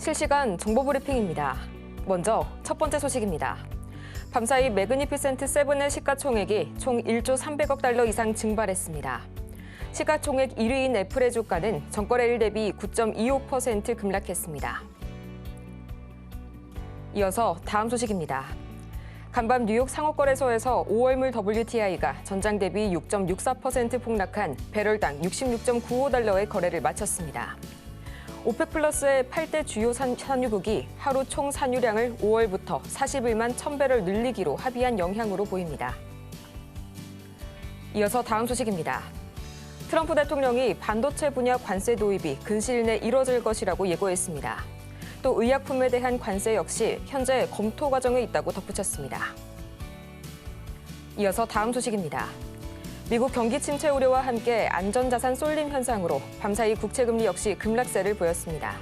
실시간 정보 브리핑입니다. 먼저 첫 번째 소식입니다. 밤사이 매그니피센트 7의 시가총액이 총 1조 300억 달러 이상 증발했습니다. 시가총액 1위인 애플의 주가는 전거래일 대비 9.25% 급락했습니다. 이어서 다음 소식입니다. 간밤 뉴욕 상호거래소에서 5월물 WTI가 전장 대비 6.64% 폭락한 배럴당 66.95달러의 거래를 마쳤습니다. 오펙 플러스의 8대 주요 산유국이 하루 총 산유량을 5월부터 41만 1000배럴 늘리기로 합의한 영향으로 보입니다. 이어서 다음 소식입니다. 트럼프 대통령이 반도체 분야 관세 도입이 근시일 내 이뤄질 것이라고 예고했습니다. 또 의약품에 대한 관세 역시 현재 검토 과정에 있다고 덧붙였습니다. 이어서 다음 소식입니다. 미국 경기 침체 우려와 함께 안전자산 쏠림 현상으로 밤사이 국채금리 역시 급락세를 보였습니다.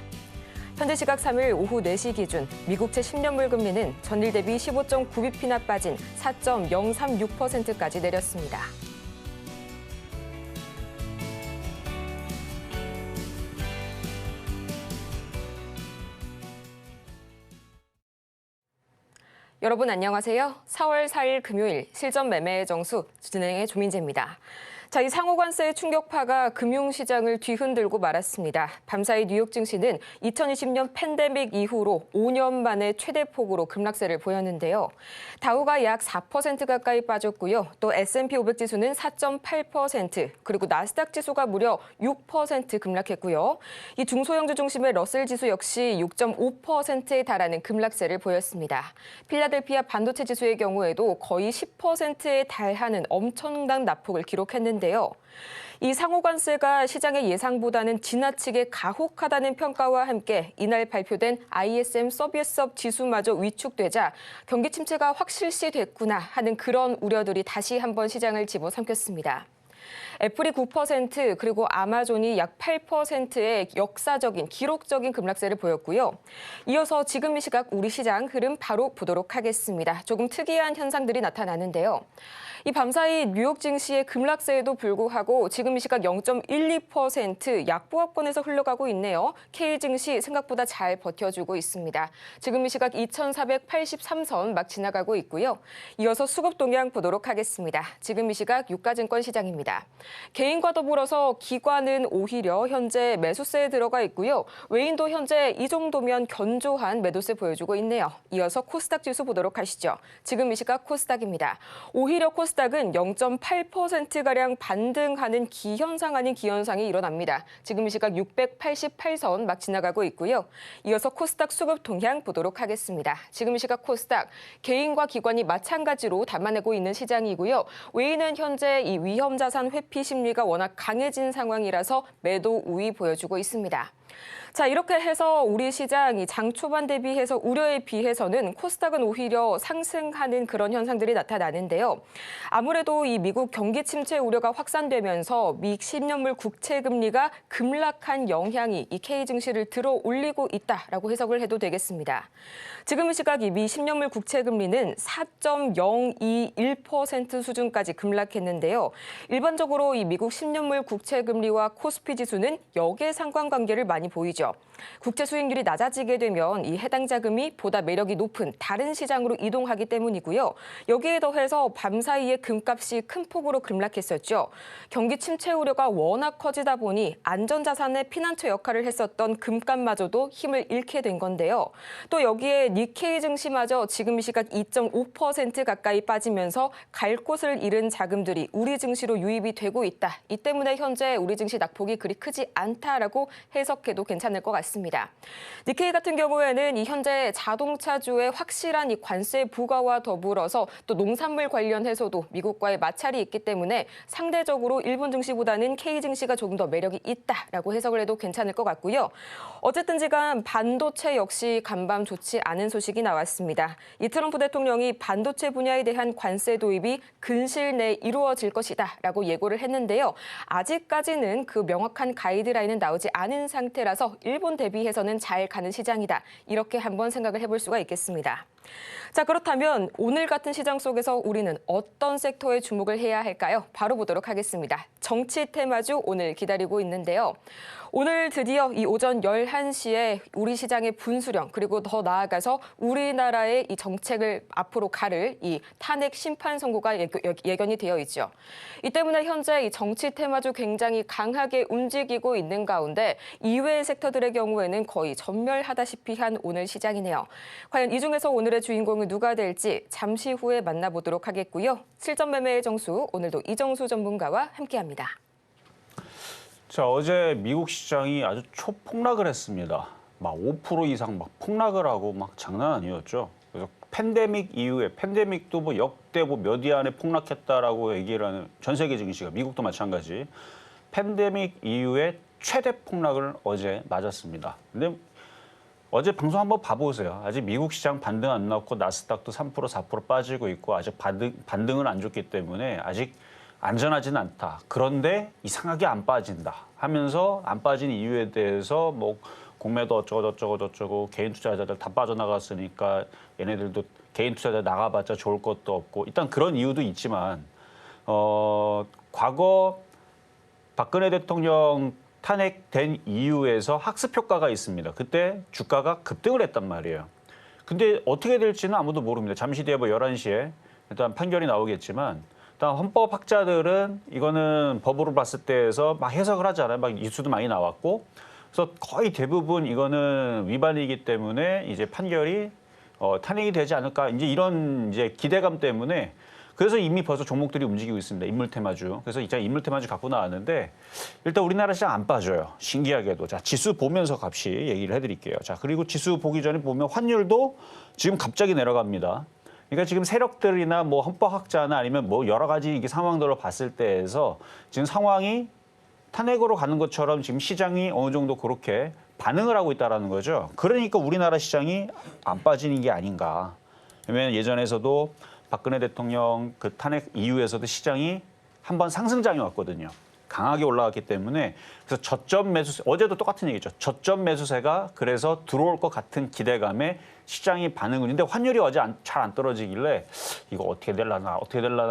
현재 시각 3일 오후 4시 기준 미국채 10년물 금리는 전일 대비 15.9bp나 빠진 4.036%까지 내렸습니다. 여러분 안녕하세요. 4월 4일 금요일 실전 매매의 정수 진행의 조민재입니다. 자, 이 상호관세의 충격파가 금융시장을 뒤흔들고 말았습니다. 밤사이 뉴욕 증시는 2020년 팬데믹 이후로 5년 만에 최대 폭으로 급락세를 보였는데요. 다우가 약 4% 가까이 빠졌고요. 또 S&P 500 지수는 4.8%, 그리고 나스닥 지수가 무려 6% 급락했고요. 이 중소형주 중심의 러셀 지수 역시 6.5%에 달하는 급락세를 보였습니다. 필라델피아 반도체 지수의 경우에도 거의 10%에 달하는 엄청난 낙폭을 기록했는데요. 이 상호관세가 시장의 예상보다는 지나치게 가혹하다는 평가와 함께 이날 발표된 ISM 서비스업 지수마저 위축되자 경기 침체가 확실시됐구나 하는 그런 우려들이 다시 한번 시장을 집어삼켰습니다. 애플이 9%, 그리고 아마존이 약 8%의 역사적인, 기록적인 급락세를 보였고요. 이어서 지금 이 시각 우리 시장 흐름 바로 보도록 하겠습니다. 조금 특이한 현상들이 나타나는데요. 이 밤사이 뉴욕 증시의 급락세에도 불구하고 지금 이 시각 0.12% 약보합권에서 흘러가고 있네요. K 증시 생각보다 잘 버텨주고 있습니다. 지금 이 시각 2483선 막 지나가고 있고요. 이어서 수급 동향 보도록 하겠습니다. 지금 이 시각 유가증권 시장입니다. 개인과 더불어서 기관은 오히려 현재 매수세에 들어가 있고요. 외인도 현재 이 정도면 견조한 매도세 보여주고 있네요. 이어서 코스닥 지수 보도록 하시죠. 지금 이 시각 코스닥입니다. 오히려 코스닥은 0.8%가량 반등하는 기현상 아닌 기현상이 일어납니다. 지금 이 시각 688선 막 지나가고 있고요. 이어서 코스닥 수급 동향 보도록 하겠습니다. 지금 이 시각 코스닥 개인과 기관이 마찬가지로 담아내고 있는 시장이고요. 외인은 현재 이 위험자산 회피 심리가 워낙 강해진 상황이라서 매도 우위 보여주고 있습니다. 자, 이렇게 해서 우리 시장이 장 초반 대비해서 우려에 비해서는 코스닥은 오히려 상승하는 그런 현상들이 나타나는데요. 아무래도 이 미국 경기 침체 우려가 확산되면서 미 10년물 국채 금리가 급락한 영향이 이 K 증시를 들어 올리고 있다라고 해석을 해도 되겠습니다. 지금 이 시각 이 미 10년물 국채 금리는 4.021% 수준까지 급락했는데요. 일반적으로 이 미국 10년물 국채 금리와 코스피 지수는 역의 상관관계를 많이 보이죠. 국채 수익률이 낮아지게 되면 이 해당 자금이 보다 매력이 높은 다른 시장으로 이동하기 때문이고요. 여기에 더해서 밤사이에 금값이 큰 폭으로 급락했었죠. 경기 침체 우려가 워낙 커지다 보니 안전자산의 피난처 역할을 했었던 금값마저도 힘을 잃게 된 건데요. 또 여기에 니케이 증시마저 지금 이 시각 2.5% 가까이 빠지면서 갈 곳을 잃은 자금들이 우리 증시로 유입이 되고 있다. 이 때문에 현재 우리 증시 낙폭이 그리 크지 않다라고 해석해도 괜찮을 것 같습니다. 니케이 같은 경우에는 이 현재 자동차주의 확실한 이 관세 부과와 더불어서 또 농산물 관련해서도 미국과의 마찰이 있기 때문에 상대적으로 일본 증시보다는 K 증시가 조금 더 매력이 있다라고 해석을 해도 괜찮을 것 같고요. 어쨌든지 간 반도체 역시 간밤 좋지 않은 소식이 나왔습니다. 이 트럼프 대통령이 반도체 분야에 대한 관세 도입이 근시일 내에 이루어질 것이다라고 예고를 했는데요. 아직까지는 그 명확한 가이드라인은 나오지 않은 상태라서 일본 대비해서는 잘 가는 시장이다. 이렇게 한번 생각을 해볼 수가 있겠습니다. 자, 그렇다면 오늘 같은 시장 속에서 우리는 어떤 섹터에 주목을 해야 할까요? 바로 보도록 하겠습니다. 정치 테마주 오늘 기다리고 있는데요. 오늘 드디어 이 오전 11시에 우리 시장의 분수령 그리고 더 나아가서 우리나라의 이 정책을 앞으로 가를 이 탄핵 심판 선고가 예견이 되어 있죠. 이 때문에 현재 이 정치 테마주 굉장히 강하게 움직이고 있는 가운데 이외의 섹터들의 경우에는 거의 전멸하다시피 한 오늘 시장이네요. 과연 이 중에서 오늘의 주인공은 누가 될지 잠시 후에 만나보도록 하겠고요. 실전 매매의 정수 오늘도 이정수 전문가와 함께합니다. 자, 어제 미국 시장이 아주 초폭락을 했습니다. 막 5% 이상 막 폭락을 하고 막 장난 아니었죠. 그래서 팬데믹 이후에 팬데믹도 뭐 역대 뭐 몇 위 안에 폭락했다라고 얘기를 하는 전 세계 증시가 미국도 마찬가지. 팬데믹 이후에 최대 폭락을 어제 맞았습니다. 근데 어제 방송 한번 봐보세요. 아직 미국 시장 반등 안 나왔고 나스닥도 3% 4% 빠지고 있고 아직 반등은 안 줬기 때문에 아직 안전하진 않다. 그런데 이상하게 안 빠진다 하면서 안 빠진 이유에 대해서 뭐 공매도 어쩌고 개인 투자자들 다 빠져나갔으니까 얘네들도 개인 투자자 나가봤자 좋을 것도 없고 일단 그런 이유도 있지만 과거 박근혜 대통령 탄핵된 이후에서 학습 효과가 있습니다. 그때 주가가 급등을 했단 말이에요. 근데 어떻게 될지는 아무도 모릅니다. 잠시 뒤에 뭐 11시에 일단 판결이 나오겠지만 일단 헌법학자들은 이거는 법으로 봤을 때에서 막 해석을 하잖아요. 막 이슈도 많이 나왔고. 그래서 거의 대부분 이거는 위반이기 때문에 이제 판결이 탄핵이 되지 않을까. 이제 이런 이제 기대감 때문에 그래서 이미 벌써 종목들이 움직이고 있습니다. 인물 테마주. 그래서 이제 인물 테마주 갖고 나왔는데 일단 우리나라 시장 안 빠져요. 신기하게도. 자, 지수 보면서 값이 얘기를 해드릴게요. 자, 그리고 지수 보기 전에 보면 환율도 지금 갑자기 내려갑니다. 그러니까 지금 세력들이나 뭐 헌법학자나 아니면 뭐 여러 가지 이게 상황들을 봤을 때에서 지금 상황이 탄핵으로 가는 것처럼 지금 시장이 어느 정도 그렇게 반응을 하고 있다는 거죠. 그러니까 우리나라 시장이 안 빠지는 게 아닌가. 왜냐하면 예전에서도 박근혜 대통령 그 탄핵 이후에서도 시장이 한번 상승장이 왔거든요. 강하게 올라갔기 때문에 그래서 저점 매수세, 어제도 똑같은 얘기죠. 저점 매수세가 그래서 들어올 것 같은 기대감에 시장이 반응을 했는데 환율이 어제 잘 안 떨어지길래 이거 어떻게 될라나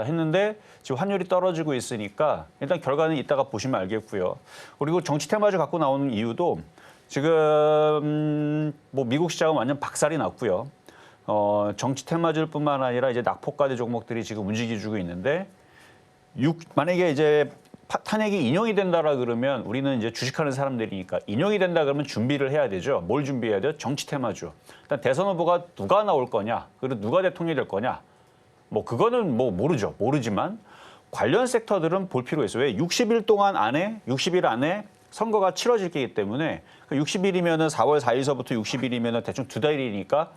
했는데 지금 환율이 떨어지고 있으니까 일단 결과는 이따가 보시면 알겠고요. 그리고 정치 테마주 갖고 나오는 이유도 지금 뭐 미국 시장은 완전 박살이 났고요. 정치 테마주뿐만 아니라 이제 낙폭과대 종목들이 지금 움직여주고 있는데 만약에 이제 탄핵이 인용이 된다라 그러면 우리는 이제 주식하는 사람들이니까 인용이 된다 그러면 준비를 해야 되죠. 뭘 준비해야 돼요? 정치 테마주. 일단 대선 후보가 누가 나올 거냐, 그리고 누가 대통령이 될 거냐. 뭐 그거는 뭐 모르지만 관련 섹터들은 볼 필요가 있어요. 왜? 60일 안에 선거가 치러질 거기 때문에 60일이면은 4월 4일서부터 60일이면은 대충 2달이니까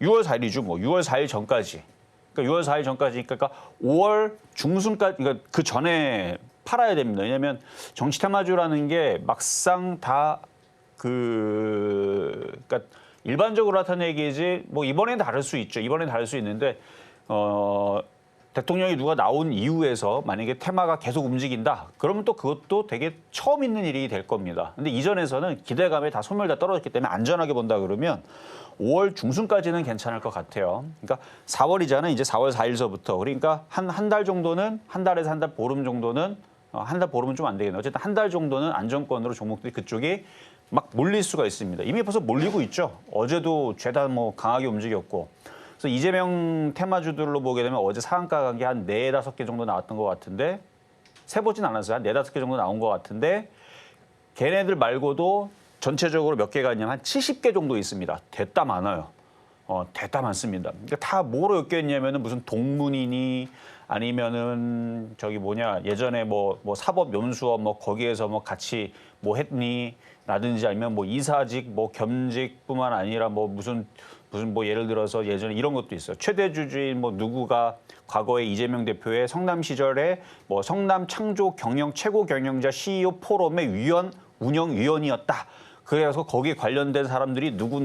6월 4일이죠. 뭐 6월 4일 전까지. 그러니까 6월 4일 전까지니까 5월 중순까지, 그러니까 그 전에 팔아야 됩니다. 왜냐하면 정치 테마주라는 게 막상 다 그러니까 일반적으로 나타낸 얘기지 뭐 이번엔 다를 수 있죠. 이번엔 다를 수 있는데 대통령이 누가 나온 이후에서 만약에 테마가 계속 움직인다. 그러면 또 그것도 되게 처음 있는 일이 될 겁니다. 근데 이전에서는 기대감에 다 소멸 다 떨어졌기 때문에 안전하게 본다 그러면 5월 중순까지는 괜찮을 것 같아요. 그러니까 4월이잖아요. 이제 4월 4일서부터. 그러니까 한 달 정도는, 한 달에서 한 달 보름 정도는, 한 달 보름은 좀 안 되겠네요. 어쨌든 한 달 정도는 안정권으로 종목들이 그쪽이 막 몰릴 수가 있습니다. 이미 벌써 몰리고 있죠. 어제도 죄다 뭐 강하게 움직였고. 그래서 이재명 테마주들로 보게 되면 어제 상한가 간 게 한 4, 5개 정도 나왔던 것 같은데 세보진 않았어요. 한 4, 5개 정도 나온 것 같은데 걔네들 말고도 전체적으로 몇 개가 있냐면 한 70개 정도 있습니다. 됐다 많아요. 됐다 많습니다. 그러니까 다 뭐로 엮여있냐면은 무슨 동문이니 아니면은 저기 뭐냐 예전에 뭐 사법연수원 뭐 거기에서 뭐 같이 뭐 했니 라든지 아니면 뭐 이사직 뭐 겸직뿐만 아니라 뭐 무슨 뭐 예를 들어서 예전에 이런 것도 있어요. 최대 주주인 뭐 누구가 과거에 이재명 대표의 성남 시절에 뭐 성남 창조 경영 최고 경영자 CEO 포럼의 운영위원이었다. 그래서 거기에 관련된 사람들이 누구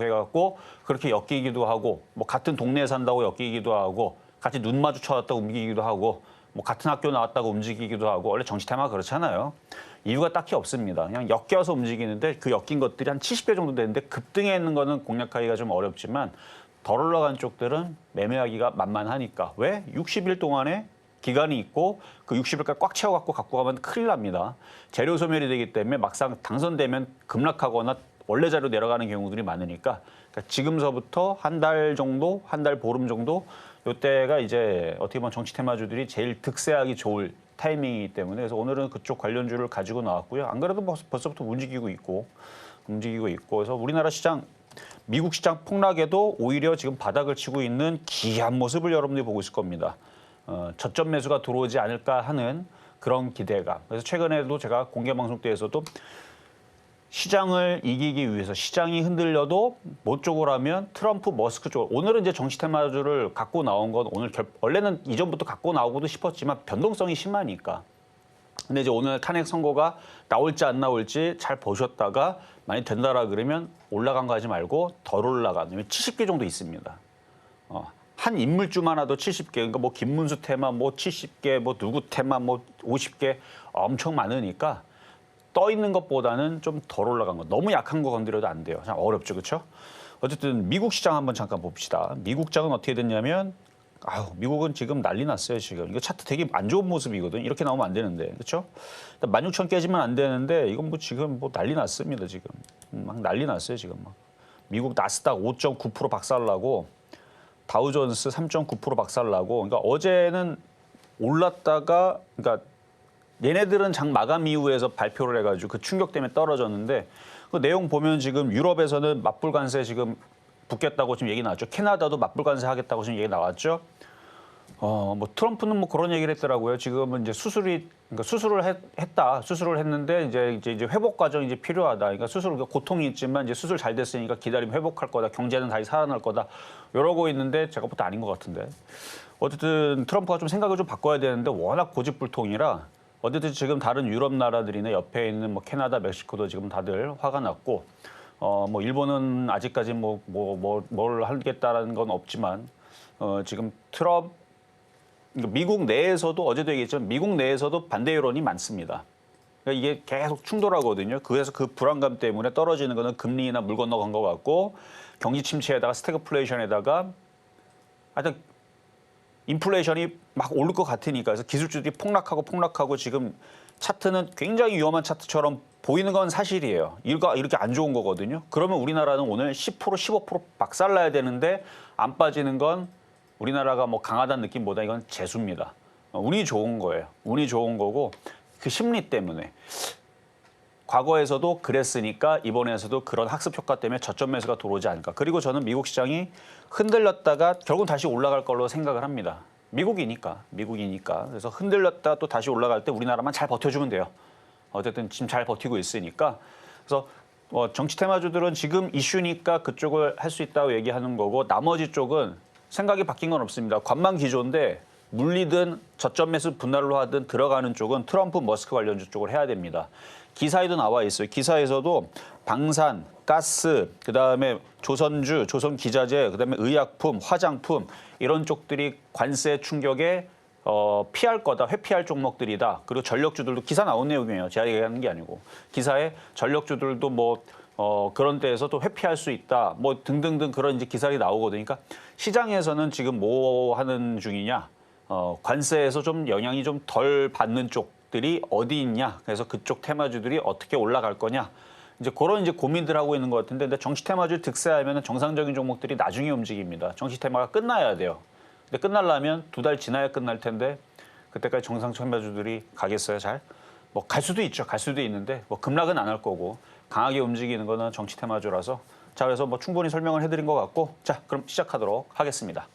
해갖고 그렇게 엮이기도 하고 뭐 같은 동네에 산다고 엮이기도 하고 같이 눈 마주쳐왔다고 움직이기도 하고 뭐 같은 학교 나왔다고 움직이기도 하고 원래 정치 테마가 그렇잖아요. 이유가 딱히 없습니다. 그냥 엮여서 움직이는데 그 엮인 것들이 한 70개 정도 되는데 급등해 있는 거는 공략하기가 좀 어렵지만 덜 올라간 쪽들은 매매하기가 만만하니까. 왜? 60일 동안에 기간이 있고 그 60일까지 꽉 채워갖고 갖고 가면 큰일 납니다. 재료 소멸이 되기 때문에 막상 당선되면 급락하거나 원래 자료 내려가는 경우들이 많으니까 그러니까 지금서부터 한 달 정도, 한 달 보름 정도 이때가 이제 어떻게 보면 정치 테마주들이 제일 득세하기 좋을 타이밍이기 때문에 그래서 오늘은 그쪽 관련주를 가지고 나왔고요. 안 그래도 벌써부터 움직이고 있고 그래서 우리나라 시장 미국 시장 폭락에도 오히려 지금 바닥을 치고 있는 기이한 모습을 여러분들이 보고 있을 겁니다. 저점 매수가 들어오지 않을까 하는 그런 기대감. 그래서 최근에도 제가 공개 방송 때에서도 시장을 이기기 위해서 시장이 흔들려도 뭐 쪽으로 하면 트럼프, 머스크 쪽. 오늘은 이제 정치 테마주를 갖고 나온 건 오늘 원래는 이전부터 갖고 나오고도 싶었지만 변동성이 심하니까. 근데 이제 오늘 탄핵 선고가 나올지 안 나올지 잘 보셨다가 많이 된다라 그러면 올라간 거 하지 말고 덜 올라가는 70개 정도 있습니다. 한 인물주만 하도 70개, 그러니까 뭐 김문수 테마 뭐 70개, 뭐 누구 테마 뭐 50개 엄청 많으니까 떠 있는 것보다는 좀 덜 올라간 거. 너무 약한 거 건드려도 안 돼요. 참 어렵죠, 그렇죠? 어쨌든 미국 시장 한번 잠깐 봅시다. 미국 장은 어떻게 됐냐면, 미국은 지금 난리 났어요, 지금. 이거 차트 되게 안 좋은 모습이거든. 이렇게 나오면 안 되는데, 그렇죠? 16,000 깨지면 안 되는데 이건 뭐 지금 뭐 난리 났습니다, 지금. 막 난리 났어요, 지금 막. 미국 나스닥 5.9% 박살나고 다우존스 3.9% 박살나고. 그러니까 어제는 올랐다가, 그러니까 얘네들은 장 마감 이후에서 발표를 해가지고 그 충격 때문에 떨어졌는데 그 내용 보면 지금 유럽에서는 맞불 관세 지금 붙겠다고 지금 얘기 나왔죠. 캐나다도 맞불 관세 하겠다고 지금 얘기 나왔죠. 뭐 트럼프는 뭐 그런 얘기를 했더라고요. 지금은 이제 그러니까 수술을 했다. 수술을 했는데 이제 회복 과정이 이제 필요하다. 그러니까 고통이 있지만 이제 수술 잘 됐으니까 기다리면 회복할 거다. 경제는 다시 살아날 거다. 이러고 있는데 제가 볼때 아닌 것 같은데. 어쨌든 트럼프가 좀 생각을 좀 바꿔야 되는데 워낙 고집불통이라 어쨌든 지금 다른 유럽 나라들이나 옆에 있는 뭐 캐나다, 멕시코도 지금 다들 화가 났고, 뭐 일본은 아직까지 뭘 하겠다라는 건 없지만, 지금 미국 내에서도 어제도 얘기했지만 미국 내에서도 반대 여론이 많습니다. 그러니까 이게 계속 충돌하거든요. 그래서 그 불안감 때문에 떨어지는 거는 금리나 물 건너간 것 같고, 경기 침체에다가 스태그플레이션에다가 하여튼 인플레이션이 막 오를 것 같으니까 그래서 기술주들이 폭락하고 지금 차트는 굉장히 위험한 차트처럼 보이는 건 사실이에요. 이렇게 안 좋은 거거든요. 그러면 우리나라는 오늘 10%, 15% 박살나야 되는데 안 빠지는 건 우리나라가 뭐 강하다는 느낌보다 이건 재수입니다. 운이 좋은 거예요. 운이 좋은 거고 그 심리 때문에. 과거에서도 그랬으니까 이번에서도 그런 학습 효과 때문에 저점 매수가 들어오지 않을까. 그리고 저는 미국 시장이 흔들렸다가 결국 다시 올라갈 걸로 생각을 합니다. 미국이니까. 그래서 흔들렸다 또 다시 올라갈 때 우리나라만 잘 버텨주면 돼요. 어쨌든 지금 잘 버티고 있으니까. 그래서 정치 테마주들은 지금 이슈니까 그쪽을 할 수 있다고 얘기하는 거고 나머지 쪽은 생각이 바뀐 건 없습니다. 관망 기조인데 물리든 저점 매수 분할로 하든 들어가는 쪽은 트럼프, 머스크 관련주 쪽을 해야 됩니다. 기사에도 나와 있어요. 기사에서도 방산, 가스, 그다음에 조선주, 조선기자재, 그다음에 의약품, 화장품 이런 쪽들이 관세 충격에 피할 거다, 회피할 종목들이다. 그리고 전력주들도 기사 나온 내용이에요. 제가 얘기하는 게 아니고. 기사에 전력주들도 그런 데에서 또 회피할 수 있다. 뭐 등등등 그런 이제 기사가 나오거든요. 그러니까 시장에서는 지금 뭐 하는 중이냐. 관세에서 좀 영향이 좀 덜 받는 쪽들이 어디 있냐. 그래서 그쪽 테마주들이 어떻게 올라갈 거냐. 이제 그런 이제 고민들 하고 있는 것 같은데, 근데 정치 테마주 득세하면 정상적인 종목들이 나중에 움직입니다. 정치 테마가 끝나야 돼요. 근데 끝나려면 2달 지나야 끝날 텐데 그때까지 정상 테마주들이 가겠어요, 잘? 뭐 갈 수도 있죠. 갈 수도 있는데 뭐 급락은 안 할 거고 강하게 움직이는 거는 정치 테마주라서. 자, 그래서 뭐 충분히 설명을 해드린 것 같고, 자, 그럼 시작하도록 하겠습니다.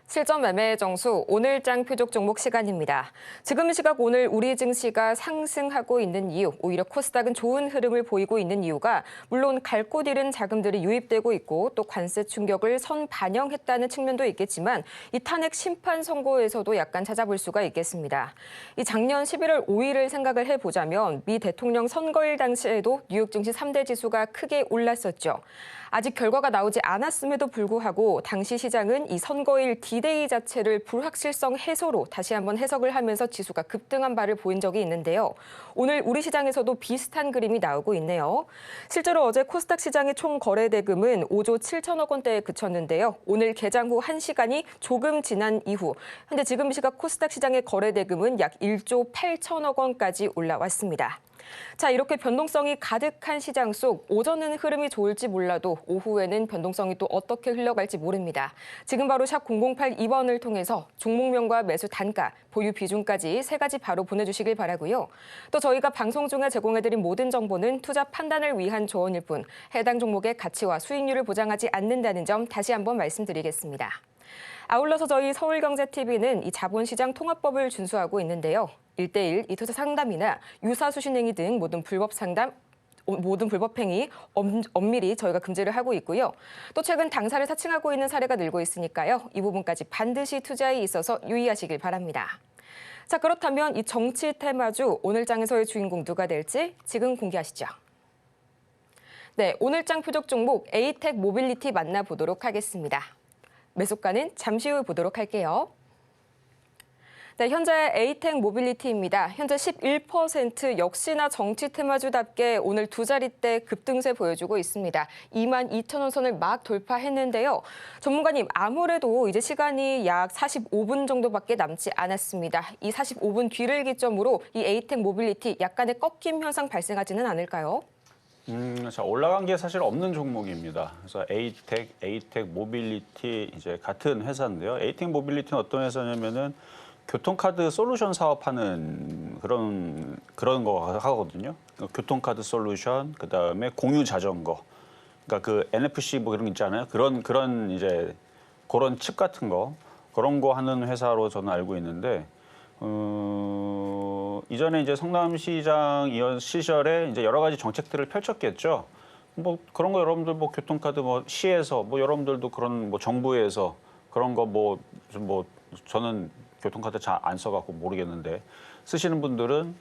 실전 매매의 정수 오늘장 표적 종목 시간입니다. 지금 시각 오늘 우리 증시가 상승하고 있는 이유, 오히려 코스닥은 좋은 흐름을 보이고 있는 이유가 물론 갈 곳 잃은 자금들이 유입되고 있고 또 관세 충격을 선반영했다는 측면도 있겠지만 이 탄핵 심판 선고에서도 약간 찾아볼 수가 있겠습니다. 이 작년 11월 5일을 생각을 해보자면 미 대통령 선거일 당시에도 뉴욕 증시 3대 지수가 크게 올랐었죠. 아직 결과가 나오지 않았음에도 불구하고 당시 시장은 이 선거일 디데이 자체를 불확실성 해소로 다시 한번 해석을 하면서 지수가 급등한 바를 보인 적이 있는데요. 오늘 우리 시장에서도 비슷한 그림이 나오고 있네요. 실제로 어제 코스닥 시장의 총 거래 대금은 5조 7천억 원대에 그쳤는데요. 오늘 개장 후 1시간이 조금 지난 이후 현재 지금 이 시각 코스닥 시장의 거래 대금은 약 1조 8천억 원까지 올라왔습니다. 자, 이렇게 변동성이 가득한 시장 속 오전은 흐름이 좋을지 몰라도 오후에는 변동성이 또 어떻게 흘러갈지 모릅니다. 지금 바로 샵 0082번을 통해서 종목명과 매수 단가, 보유 비중까지 세 가지 바로 보내주시길 바라고요. 또 저희가 방송 중에 제공해드린 모든 정보는 투자 판단을 위한 조언일 뿐 해당 종목의 가치와 수익률을 보장하지 않는다는 점 다시 한번 말씀드리겠습니다. 아울러서 저희 서울경제TV는 이 자본시장 통합법을 준수하고 있는데요. 1:1 이 투자 상담이나 유사수신행위 등 모든 불법 행위 엄밀히 저희가 금지를 하고 있고요. 또 최근 당사를 사칭하고 있는 사례가 늘고 있으니까요. 이 부분까지 반드시 투자에 있어서 유의하시길 바랍니다. 자, 그렇다면 이 정치 테마주 오늘 장에서의 주인공 누가 될지 지금 공개하시죠. 네, 오늘 장 표적 종목 에이텍 모빌리티 만나보도록 하겠습니다. 매수가는 잠시 후 보도록 할게요. 네, 현재 에이텍 모빌리티입니다. 현재 11% 역시나 정치 테마주답게 오늘 두 자릿대 급등세 보여주고 있습니다. 22,000원 선을 막 돌파했는데요. 전문가님, 아무래도 이제 시간이 약 45분 정도밖에 남지 않았습니다. 이 45분 뒤를 기점으로 이 에이텍 모빌리티 약간의 꺾임 현상 발생하지는 않을까요? 자, 올라간 게 사실 없는 종목입니다. 그래서 에이텍 모빌리티 이제 같은 회사인데요. 에이텍 모빌리티는 어떤 회사냐면은 교통카드 솔루션 사업하는 그런 거 하거든요. 교통카드 솔루션, 그다음에 공유 자전거, 그러니까 그 NFC 뭐 이런 거 있잖아요. 그런 이제 그런 칩 같은 거 그런 거 하는 회사로 저는 알고 있는데. 이전에 이제 성남시장 이런 시절에 이제 여러 가지 정책들을 펼쳤겠죠. 뭐 그런 거 여러분들 뭐 교통카드 뭐 시에서 뭐 여러분들도 그런 뭐 정부에서 그런 거 뭐 저는 교통카드 잘 안 써갖고 모르겠는데 쓰시는 분들은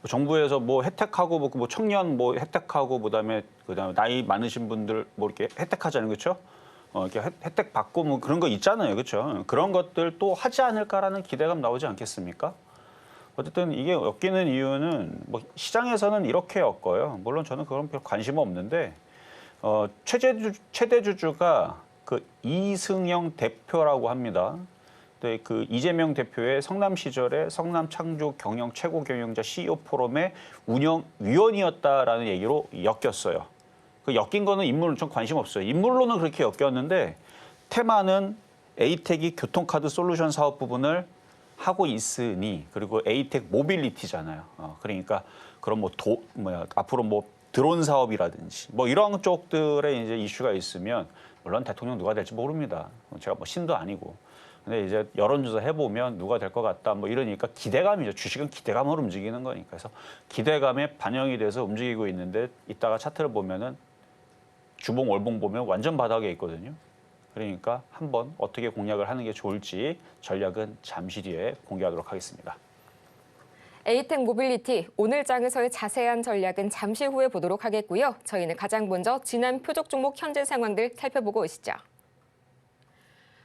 정부에서 뭐 혜택하고 뭐 청년 뭐 혜택하고 그다음에 나이 많으신 분들 뭐 이렇게 혜택하잖아요, 그렇죠? 이렇게 혜택 받고 뭐 그런 거 있잖아요, 그렇죠? 그런 것들 또 하지 않을까라는 기대감 나오지 않겠습니까? 어쨌든 이게 엮이는 이유는 뭐 시장에서는 이렇게 엮어요. 물론 저는 그런 별 관심 없는데 최대 주주가 그 이승영 대표라고 합니다. 네, 그 이재명 대표의 성남 시절에 성남 창조 경영 최고 경영자 CEO 포럼의 운영위원이었다라는 얘기로 엮였어요. 그 엮인 거는 인물은 좀 관심 없어요. 인물로는 그렇게 엮였는데 테마는 에이텍이 교통카드 솔루션 사업 부분을 하고 있으니 그리고 에이텍 모빌리티잖아요. 그러니까 그런 앞으로 뭐 드론 사업이라든지 뭐 이런 쪽들의 이제 이슈가 있으면 물론 대통령 누가 될지 모릅니다. 제가 뭐 신도 아니고. 근데 이제 여론조사 해보면 누가 될 것 같다 뭐 이러니까 기대감이죠. 주식은 기대감으로 움직이는 거니까. 그래서 기대감에 반영이 돼서 움직이고 있는데 이따가 차트를 보면은 주봉 월봉 보면 완전 바닥에 있거든요. 그러니까 한번 어떻게 공략을 하는 게 좋을지 전략은 잠시 뒤에 공개하도록 하겠습니다. 에이텍 모빌리티 오늘 장에서의 자세한 전략은 잠시 후에 보도록 하겠고요. 저희는 가장 먼저 지난 표적 종목 현재 상황들 살펴보고 오시죠.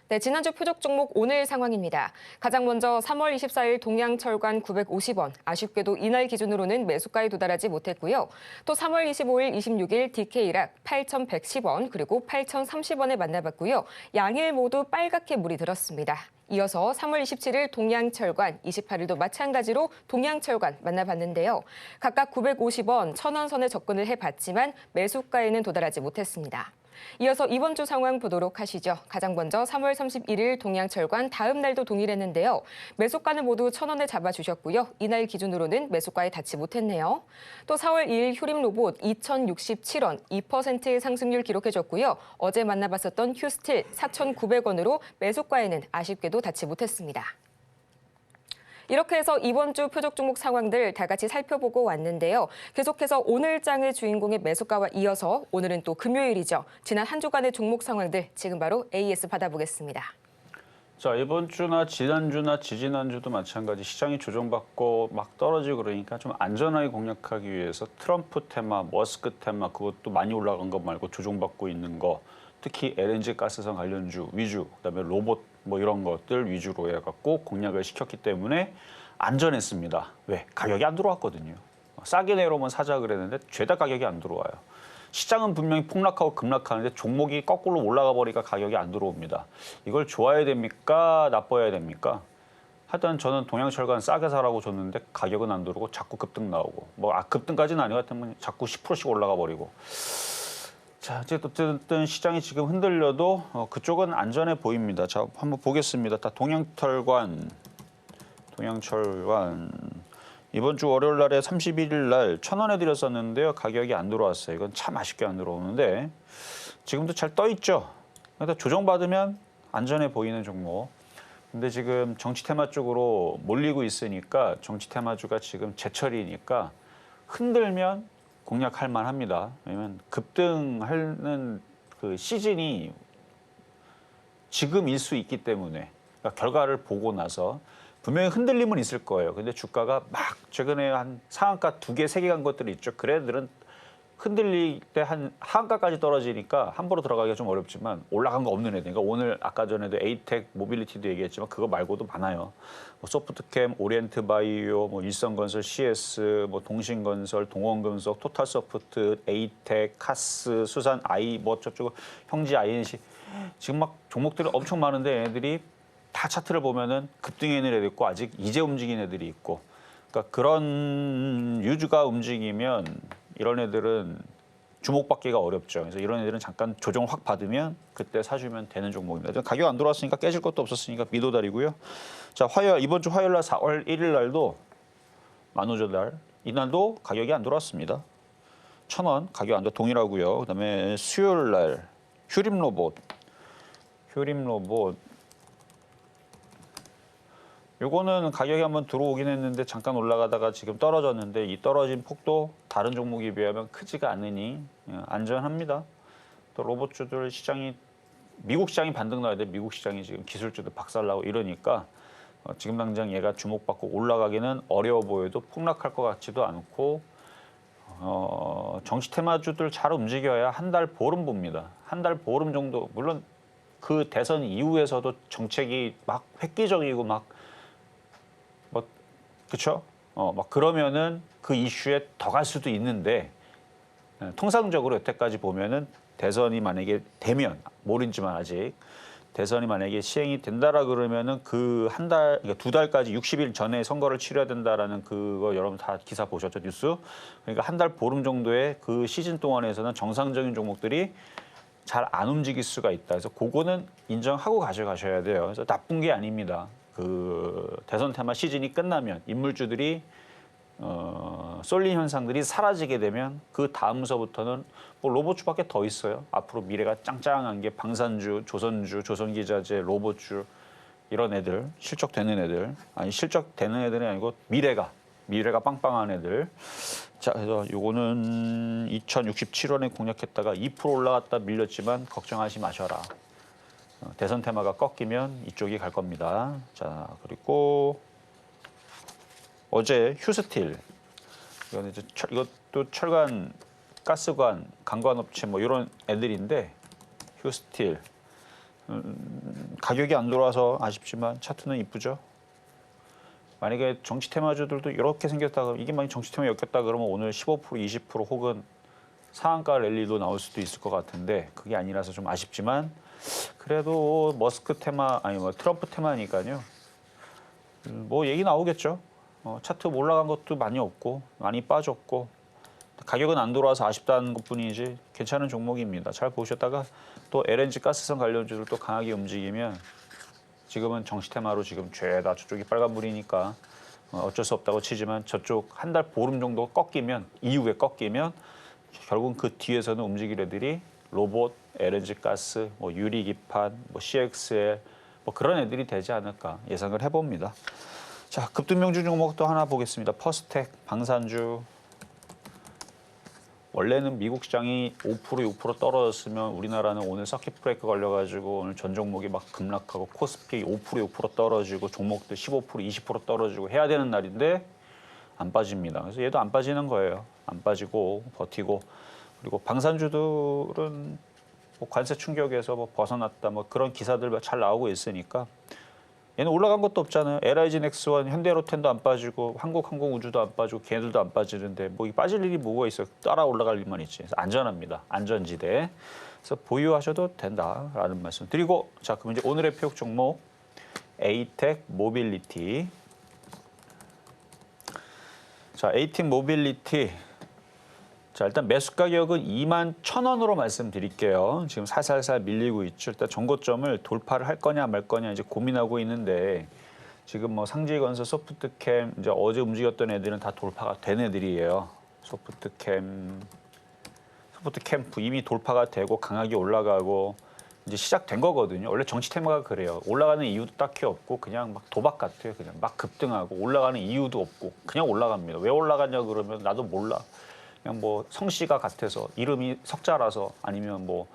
네, 지난주 표적 종목 오늘 상황입니다. 가장 먼저 3월 24일 동양철관 950원, 아쉽게도 이날 기준으로는 매수가에 도달하지 못했고요. 또 3월 25일, 26일 DK락 8,110원, 그리고 8,030원에 만나봤고요. 양일 모두 빨갛게 물이 들었습니다. 이어서 3월 27일 동양철관, 28일도 마찬가지로 동양철관 만나봤는데요. 각각 950원, 1,000원 선에 접근을 해봤지만 매수가에는 도달하지 못했습니다. 이어서 이번 주 상황 보도록 하시죠. 가장 먼저 3월 31일 동양철관 다음 날도 동일했는데요. 매수가는 모두 1,000원에 잡아주셨고요. 이날 기준으로는 매수가에 닿지 못했네요. 또 4월 2일 휴림로봇 2,067원, 2%의 상승률 기록해줬고요. 어제 만나봤었던 휴스틸 4,900원으로 매수가에는 아쉽게도 닿지 못했습니다. 이렇게 해서 이번 주 표적 종목 상황들 다 같이 살펴보고 왔는데요. 계속해서 오늘 장의 주인공의 매수가와 이어서 오늘은 또 금요일이죠. 지난 한 주간의 종목 상황들 지금 바로 AS 받아보겠습니다. 자, 이번 주나 지난주나 지지난주도 마찬가지 시장이 조정받고 막 떨어지고 그러니까 좀 안전하게 공략하기 위해서 트럼프 테마, 머스크 테마 그것도 많이 올라간 거 말고 조정받고 있는 거 특히 LNG 가스성 관련주 위주, 그다음에 로봇 뭐 이런 것들 위주로 해갖고 공략을 시켰기 때문에 안전했습니다. 왜? 가격이 안 들어왔거든요. 싸게 내려오면 사자 그랬는데 죄다 가격이 안 들어와요. 시장은 분명히 폭락하고 급락하는데 종목이 거꾸로 올라가 버리니까 가격이 안 들어옵니다. 이걸 좋아해야 됩니까? 나빠야 됩니까? 하여튼 저는 동양철강 싸게 사라고 줬는데 가격은 안 들어오고 자꾸 급등 나오고 급등까지는 아니고 하여튼 자꾸 10%씩 올라가 버리고 자, 어쨌든 시장이 지금 흔들려도 그쪽은 안전해 보입니다. 자, 한번 보겠습니다. 다 동양철관 이번 주 월요일 날에 31일 날 1,000원에 드렸었는데요. 가격이 안 들어왔어요. 이건 참 아쉽게 안 들어오는데 지금도 잘 떠 있죠. 그래서 조정받으면 안전해 보이는 종목. 근데 지금 정치 테마 쪽으로 몰리고 있으니까 정치 테마주가 지금 제철이니까 흔들면 공략할 만합니다. 왜냐면 급등하는 그 시즌이 지금일 수 있기 때문에 그러니까 결과를 보고 나서 분명히 흔들림은 있을 거예요. 근데 주가가 막 최근에 한 상한가 2개, 3개 간 것들이 있죠. 그런 애들은 흔들릴 때 한 하한가까지 떨어지니까 함부로 들어가기가 좀 어렵지만 올라간 거 없는 애들. 그러니까 오늘 아까 전에도 에이텍 모빌리티도 얘기했지만 그거 말고도 많아요. 뭐 소프트캠, 오리엔트바이오, 뭐 일성건설, CS, 뭐 동신건설, 동원금속, 토탈소프트, 에이텍, 카스, 수산, 아이, 뭐 저쪽 형지 INC 지금 막 종목들이 엄청 많은데 얘네들이 다 차트를 보면은 급등해 있는 애들 있고 아직 이제 움직이는 애들이 있고 그러니까 그런 유주가 움직이면 이런 애들은 주목받기가 어렵죠. 그래서 이런 애들은 잠깐 조정 확 받으면 그때 사주면 되는 종목입니다. 가격 안 들어왔으니까 깨질 것도 없었으니까 미도달이고요. 자, 이번 주 화요일 날 4월 1일 날도 만우절날 이날도 가격이 안 들어왔습니다. 1,000원 가격 안 들어 동일하고요. 그다음에 수요일 날 휴림로봇 요거는 가격이 한번 들어오긴 했는데 잠깐 올라가다가 지금 떨어졌는데 이 떨어진 폭도 다른 종목에 비하면 크지가 않으니 안전합니다. 또 로봇주들 시장이 미국 시장이 반등 나야 돼. 미국 시장이 지금 기술주들 박살나고 이러니까 지금 당장 얘가 주목받고 올라가기는 어려워 보여도 폭락할 것 같지도 않고 정치 테마주들 잘 움직여야 한 달 보름 봅니다. 한 달 보름 정도 물론 그 대선 이후에서도 정책이 막 획기적이고 막 그렇죠? 막 그러면은 그 이슈에 더 갈 수도 있는데 통상적으로 여태까지 보면은 대선이 만약에 되면 모르지만 아직 대선이 만약에 시행이 된다라 그러면은 그 한 달, 그러니까 2달까지 60일 전에 선거를 치러야 된다라는 그거 여러분 다 기사 보셨죠 뉴스? 그러니까 한 달 보름 정도의 그 시즌 동안에서는 정상적인 종목들이 잘 안 움직일 수가 있다. 그래서 그거는 인정하고 가져가셔야 돼요. 그래서 나쁜 게 아닙니다. 그 대선 테마 시즌이 끝나면 인물주들이 쏠린 현상들이 사라지게 되면 그 다음서부터는 뭐 로봇주밖에 더 있어요. 앞으로 미래가 짱짱한 게 방산주, 조선주, 조선기자재, 로봇주 이런 애들 실적되는 애들 아니 실적되는 애들이 아니고 미래가 빵빵한 애들. 자, 그래서 요거는 2067원에 공략했다가 2% 올라갔다 밀렸지만 걱정하지 마셔라. 대선 테마가 꺾이면 이쪽이 갈 겁니다. 자, 그리고 어제 휴스틸 이건 이제 이것도 철관, 가스관, 강관업체 뭐 이런 애들인데 휴스틸 가격이 안 돌아서 아쉽지만 차트는 이쁘죠. 만약에 정치 테마주들도 이렇게 생겼다가 이게 만약 정치 테마였겠다 그러면 오늘 15% 20% 혹은 상한가 랠리도 나올 수도 있을 것 같은데 그게 아니라서 좀 아쉽지만 그래도 머스크 테마 아니 뭐 트럼프 테마니까요. 뭐 얘기 나오겠죠. 차트 올라간 것도 많이 없고 많이 빠졌고 가격은 안 돌아와서 아쉽다는 것뿐이지 괜찮은 종목입니다. 잘 보셨다가 또 LNG 가스성 관련주들도 강하게 움직이면 지금은 정치 테마로 지금 죄다 저쪽이 빨간불이니까 어쩔 수 없다고 치지만 저쪽 한 달 보름 정도 이후에 꺾이면 결국은 그 뒤에서는 움직일 애들이 로봇, LNG 가스, 뭐 유리기판, 뭐 CXL 뭐 그런 애들이 되지 않을까 예상을 해봅니다. 자, 급등명중 종목도 하나 보겠습니다. 퍼스텍, 방산주. 원래는 미국 시장이 5% 6% 떨어졌으면 우리나라는 오늘 서킷 브레이크 걸려가지고 오늘 전 종목이 막 급락하고 코스피 5% 6% 떨어지고 종목들 15% 20% 떨어지고 해야 되는 날인데 안 빠집니다. 그래서 얘도 안 빠지는 거예요. 안 빠지고 버티고 그리고 방산주들은 뭐 관세 충격에서 뭐 벗어났다 뭐 그런 기사들 잘 나오고 있으니까 얘는 올라간 것도 없잖아요. LIG 넥스원, 현대로텐도 안 빠지고 한국항공우주도 안 빠지고 걔네들도 안 빠지는데 뭐 빠질 일이 뭐가 있어요. 따라 올라갈 일만 있지. 그래서 안전합니다. 안전지대. 그래서 보유하셔도 된다라는 말씀 드리고 자 그럼 이제 오늘의 표적 종목 에이텍 모빌리티. 자 에이텍 모빌리티. 자 일단 매수 가격은 21,000원으로 말씀드릴게요. 지금 살살살 밀리고 있죠. 일단 전고점을 돌파를 할 거냐 말 거냐 이제 고민하고 있는데 지금 뭐 상지건설, 소프트캠 이제 어제 움직였던 애들은 다 돌파가 된 애들이에요. 소프트캠프 이미 돌파가 되고 강하게 올라가고 이제 시작된 거거든요. 원래 정치 테마가 그래요. 올라가는 이유도 딱히 없고 그냥 막 도박 같아요. 그냥 막 급등하고 올라가는 이유도 없고 그냥 올라갑니다. 왜 올라가냐 그러면 나도 몰라. 그냥 뭐 성씨가 같아서 이름이 석자라서 아니면 뭐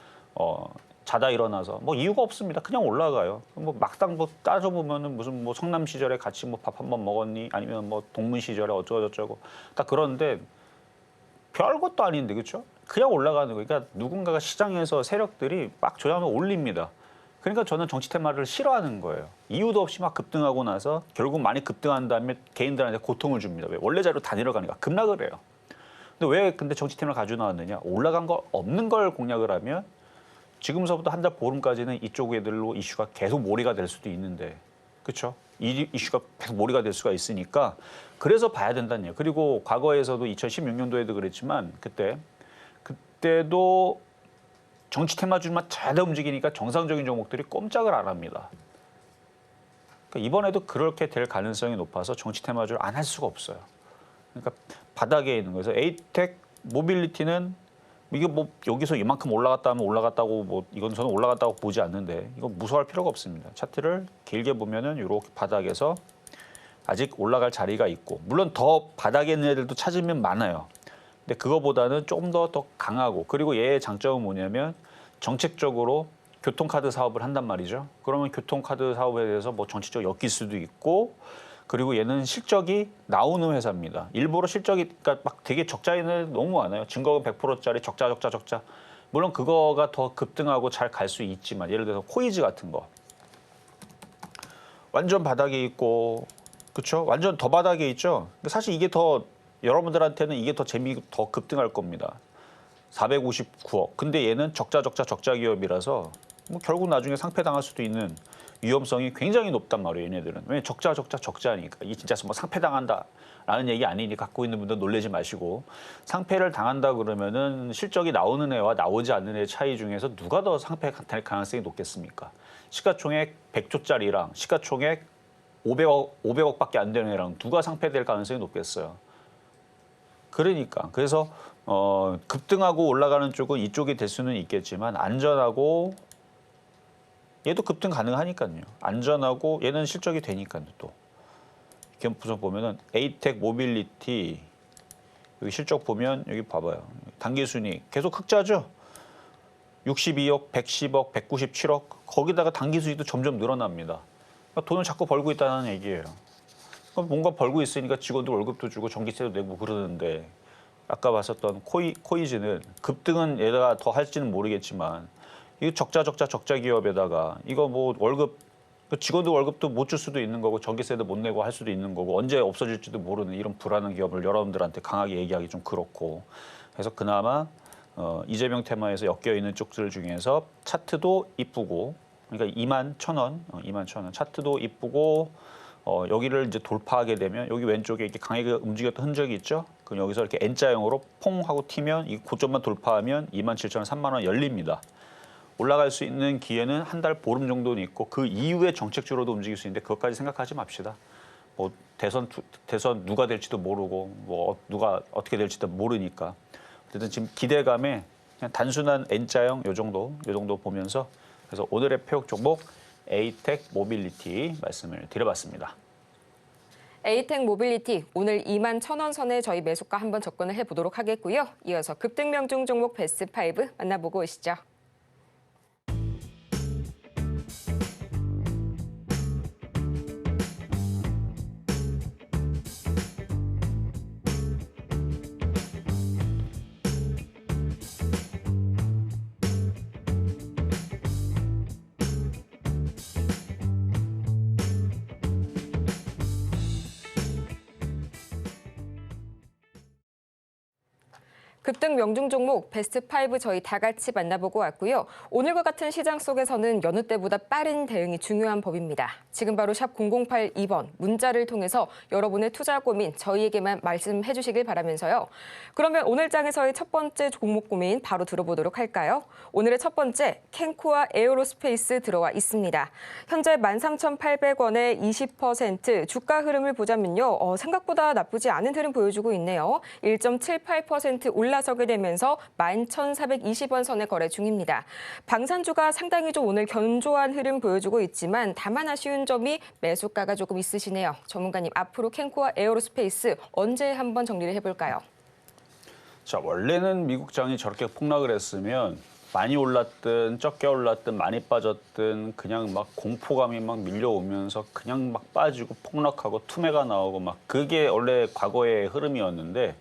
자다 일어나서 뭐 이유가 없습니다. 그냥 올라가요. 뭐 막상 뭐 따져보면은 무슨 뭐 성남 시절에 같이 뭐 밥 한 번 먹었니? 아니면 뭐 동문 시절에 어쩌고저쩌고 딱 그런데 별것도 아닌데 그렇죠? 그냥 올라가는 거예요. 그러니까 누군가가 시장에서 세력들이 막 조작하면 올립니다. 그러니까 저는 정치 테마를 싫어하는 거예요. 이유도 없이 막 급등하고 나서 결국 많이 급등한 다음에 개인들한테 고통을 줍니다. 왜? 원래 자리로 다 내려가니까 급락을 해요. 근데 정치 테마를 가지고 나왔느냐? 올라간 거 없는 걸 공략을 하면 지금서부터 한 달 보름까지는 이쪽 애들로 이슈가 계속 몰이가 될 수도 있는데 그렇죠? 이 이슈가 계속 몰이가 될 수가 있으니까 그래서 봐야 된다는 얘기예요. 그리고 과거에서도 2016년도에도 그랬지만 그때도 정치 테마주만 잘 움직이니까 정상적인 종목들이 꼼짝을 안 합니다. 그러니까 이번에도 그렇게 될 가능성이 높아서 정치 테마주를 안 할 수가 없어요. 그러니까 바닥에 있는 거예요. 그래서 에이텍 모빌리티는 이게 뭐 여기서 이만큼 올라갔다 하면 올라갔다고 뭐 이건 저는 올라갔다고 보지 않는데 이거 무서워할 필요가 없습니다. 차트를 길게 보면은 이렇게 바닥에서 아직 올라갈 자리가 있고 물론 더 바닥에 있는 애들도 찾으면 많아요. 근데 그거보다는 조금 더 강하고 그리고 얘의 장점은 뭐냐면 정책적으로 교통카드 사업을 한단 말이죠. 그러면 교통카드 사업에 대해서 뭐 정치적 엮일 수도 있고 그리고 얘는 실적이 나오는 회사입니다. 일부러 실적이 그러니까 막 되게 적자에는 너무 많아요. 증거금 100%짜리 적자. 물론 그거가 더 급등하고 잘 갈 수 있지만 예를 들어서 코이즈 같은 거 완전 바닥에 있고 그렇죠? 완전 더 바닥에 있죠. 사실 이게 더 여러분들한테는 이게 더 더 급등할 겁니다. 459억. 근데 얘는 적자 기업이라서 뭐 결국 나중에 상폐 당할 수도 있는 위험성이 굉장히 높단 말이에요. 얘네들은. 왜냐면 적자니까. 이게 진짜 뭐 상폐 당한다라는 얘기 아니니 갖고 있는 분들 놀라지 마시고 상폐를 당한다 그러면은 실적이 나오는 애와 나오지 않는 애의 차이 중에서 누가 더 상폐 될 가능성이 높겠습니까? 시가총액 100조짜리랑 시가총액 500억밖에 안 되는 애랑 누가 상폐될 가능성이 높겠어요. 그러니까 그래서 급등하고 올라가는 쪽은 이쪽이 될 수는 있겠지만 안전하고 얘도 급등 가능하니까요. 안전하고 얘는 실적이 되니까요. 또 이렇게 보면은 에이텍 모빌리티 여기 실적 보면 여기 봐봐요. 단기순이익 계속 흑자죠. 62억, 110억, 197억 거기다가 단기수익도 점점 늘어납니다. 그러니까 돈을 자꾸 벌고 있다는 얘기예요. 뭔가 벌고 있으니까 직원들 월급도 주고 전기세도 내고 그러는데 아까 봤었던 코이즈는 급등은 얘가 더 할지는 모르겠지만 이거 적자 기업에다가 이거 뭐 월급 직원들 월급도 못 줄 수도 있는 거고 전기세도 못 내고 할 수도 있는 거고 언제 없어질지도 모르는 이런 불안한 기업을 여러분들한테 강하게 얘기하기 좀 그렇고 그래서 그나마 이재명 테마에서 엮여 있는 쪽들 중에서 차트도 이쁘고 그러니까 21,000원, 21,000원 차트도 이쁘고 여기를 이제 돌파하게 되면 여기 왼쪽에 이렇게 강하게 움직였던 흔적이 있죠. 그럼 여기서 이렇게 N자형으로 퐁 하고 튀면 이 고점만 돌파하면 27,000원, 3만 원 열립니다. 올라갈 수 있는 기회는 한 달 보름 정도는 있고 그 이후에 정책주로도 움직일 수 있는데 그것까지 생각하지 맙시다. 뭐 대선 누가 될지도 모르고 뭐 누가 어떻게 될지도 모르니까 어쨌든 지금 기대감에 그냥 단순한 N자형 요 정도 보면서 그래서 오늘의 표적 종목 에이텍 모빌리티 말씀을 드려봤습니다. 에이텍 모빌리티 오늘 21,000원 선에 저희 매수가 한번 접근을 해보도록 하겠고요. 이어서 급등 명중 종목 베스트5 만나보고 오시죠. 급등 명중 종목 베스트 5 저희 다 같이 만나보고 왔고요. 오늘과 같은 시장 속에서는 여느 때보다 빠른 대응이 중요한 법입니다. 지금 바로 샵 0082번 문자를 통해서 여러분의 투자 고민 저희에게만 말씀해 주시길 바라면서요. 그러면 오늘 장에서의 첫 번째 종목 고민 바로 들어보도록 할까요? 오늘의 첫 번째 캔코아 에어로스페이스 들어와 있습니다. 현재 13,800원에 20% 주가 흐름을 보자면요. 생각보다 나쁘지 않은 흐름 보여주고 있네요. 1.78% 올라서게 되면서 11,420원 선에 거래 중입니다. 방산주가 상당히 좀 오늘 견조한 흐름 보여주고 있지만 다만 아쉬운 점이 매수가가 조금 있으시네요. 전문가님, 앞으로 캔코아 에어로스페이스 언제 한번 정리를 해볼까요? 자, 원래는 미국장이 저렇게 폭락을 했으면 많이 올랐든 적게 올랐든 많이 빠졌든 그냥 막 공포감이 막 밀려오면서 그냥 막 빠지고 폭락하고 투매가 나오고 막 그게 원래 과거의 흐름이었는데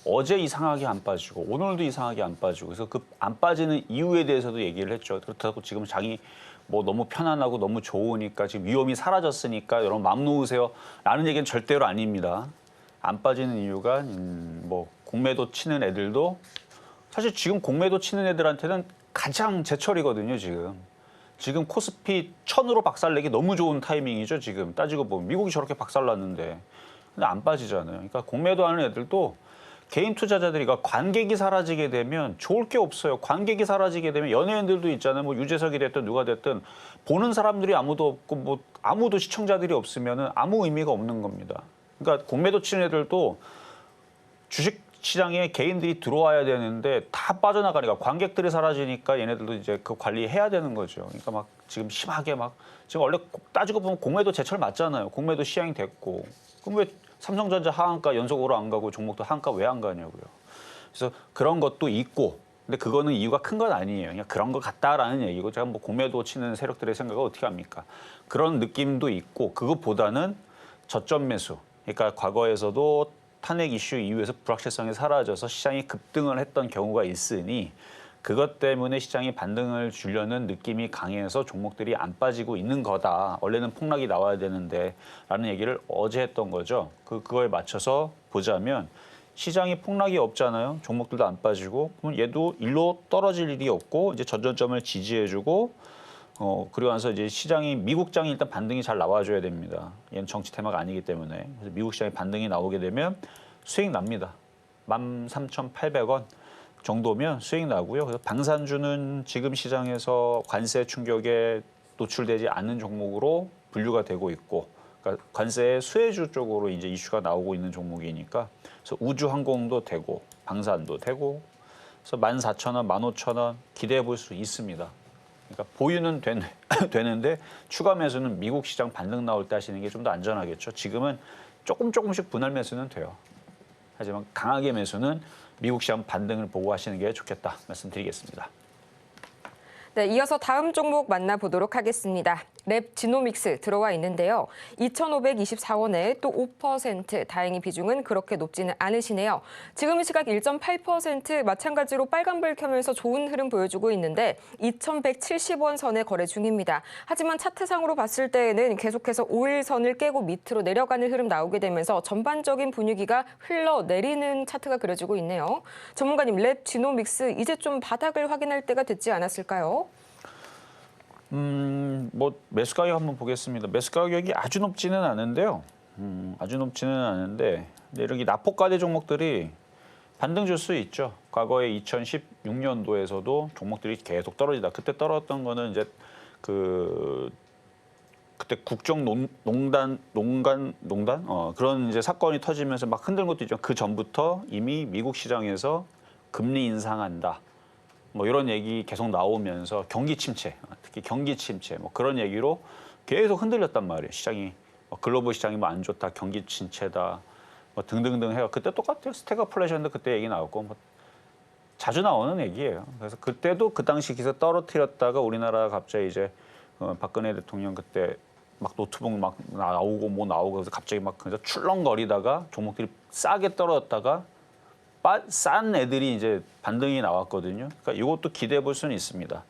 어제 이상하게 안 빠지고 오늘도 이상하게 안 빠지고 그래서 그 안 빠지는 이유에 대해서도 얘기를 했죠. 그렇다고 지금 장이 뭐 너무 편안하고 너무 좋으니까 지금 위험이 사라졌으니까 여러분 마음 놓으세요 라는 얘기는 절대로 아닙니다. 안 빠지는 이유가 뭐 공매도 치는 애들도 사실 지금 공매도 치는 애들한테는 가장 제철이거든요, 지금 코스피 1000으로 박살내기 너무 좋은 타이밍이죠, 지금. 따지고 보면. 미국이 저렇게 박살났는데. 근데 안 빠지잖아요. 그러니까 공매도 하는 애들도 개인 투자자들이 관객이 사라지게 되면 좋을 게 없어요. 관객이 사라지게 되면 연예인들도 있잖아요. 뭐 유재석이 됐든 누가 됐든 보는 사람들이 아무도 없고 뭐 아무도 시청자들이 없으면 아무 의미가 없는 겁니다. 그러니까 공매도 치는 애들도 주식 시장에 개인들이 들어와야 되는데 다 빠져나가니까 관객들이 사라지니까 얘네들도 이제 그 관리해야 되는 거죠. 그러니까 막 지금 심하게 막 지금 원래 따지고 보면 공매도 제철 맞잖아요. 공매도 시향이 됐고. 그럼 왜 삼성전자 하한가 연속으로 안 가고 종목도 하한가 왜 안 가냐고요. 그래서 그런 것도 있고 근데 그거는 이유가 큰 건 아니에요. 그냥 그런 것 같다라는 얘기고 제가 뭐 공매도 치는 세력들의 생각을 어떻게 합니까? 그런 느낌도 있고 그것보다는 저점 매수. 그러니까 과거에서도 탄핵 이슈 이후에서 불확실성이 사라져서 시장이 급등을 했던 경우가 있으니 그것 때문에 시장이 반등을 주려는 느낌이 강해서 종목들이 안 빠지고 있는 거다. 원래는 폭락이 나와야 되는데 라는 얘기를 어제 했던 거죠. 그거에 맞춰서 보자면 시장이 폭락이 없잖아요. 종목들도 안 빠지고 그럼 얘도 일로 떨어질 일이 없고 이제 전저점을 지지해주고 그리고 나서 이제 시장이 미국장이 일단 반등이 잘 나와줘야 됩니다. 얘는 정치 테마가 아니기 때문에 그래서 미국 시장에 반등이 나오게 되면 수익 납니다. 13,800원 정도면 수익 나고요. 그래서 방산주는 지금 시장에서 관세 충격에 노출되지 않는 종목으로 분류가 되고 있고, 그러니까 관세 수혜주 쪽으로 이제 이슈가 나오고 있는 종목이니까, 그래서 우주항공도 되고 방산도 되고, 그래서 14,000원, 15,000원 기대해 볼 수 있습니다. 그러니까 보유는 되는데 추가 매수는 미국 시장 반등 나올 때 하시는 게 좀 더 안전하겠죠. 지금은 조금씩 분할 매수는 돼요. 하지만 강하게 매수는 미국 시장 반등을 보고 하시는 게 좋겠다 말씀드리겠습니다. 네, 이어서 다음 종목 만나보도록 하겠습니다. 랩 지노믹스 들어와 있는데요. 2,524원에 또 5%, 다행히 비중은 그렇게 높지는 않으시네요. 지금 시각 1.8% 마찬가지로 빨간불 켜면서 좋은 흐름 보여주고 있는데 2,170원 선에 거래 중입니다. 하지만 차트상으로 봤을 때에는 계속해서 5일선을 깨고 밑으로 내려가는 흐름 나오게 되면서 전반적인 분위기가 흘러내리는 차트가 그려지고 있네요. 전문가님, 랩 지노믹스 이제 좀 바닥을 확인할 때가 됐지 않았을까요? 뭐 매수 가격 한번 보겠습니다. 매수 가격이 아주 높지는 않은데요. 아주 높지는 않은데 근데 이렇게 낙폭과대 종목들이 반등 줄 수 있죠. 과거에 2016년도에서도 종목들이 계속 떨어지다. 그때 떨어졌던 거는 이제 그때 국정농단 그런 이제 사건이 터지면서 막 흔든 것도 있죠. 그 전부터 이미 미국 시장에서 금리 인상한다. 뭐 이런 얘기 계속 나오면서 경기 침체, 특히 경기 침체 뭐 그런 얘기로 계속 흔들렸단 말이에요. 시장이 글로벌 시장이 뭐 안 좋다, 경기 침체다, 뭐 등등등 해요. 그때 똑같아요. 스태그플레이션도 그때 얘기 나왔고 뭐 자주 나오는 얘기예요. 그래서 그때도 그 당시 기사 떨어뜨렸다가 우리나라가 갑자기 이제 박근혜 대통령 그때 막 노트북 막 나오고 뭐 나오고 그래서 갑자기 막 그래서 출렁거리다가 종목들이 싸게 떨어졌다가 싼 애들이 이제 반등이 나왔거든요. 그러니까 이것도 기대해 볼 수는 있습니다.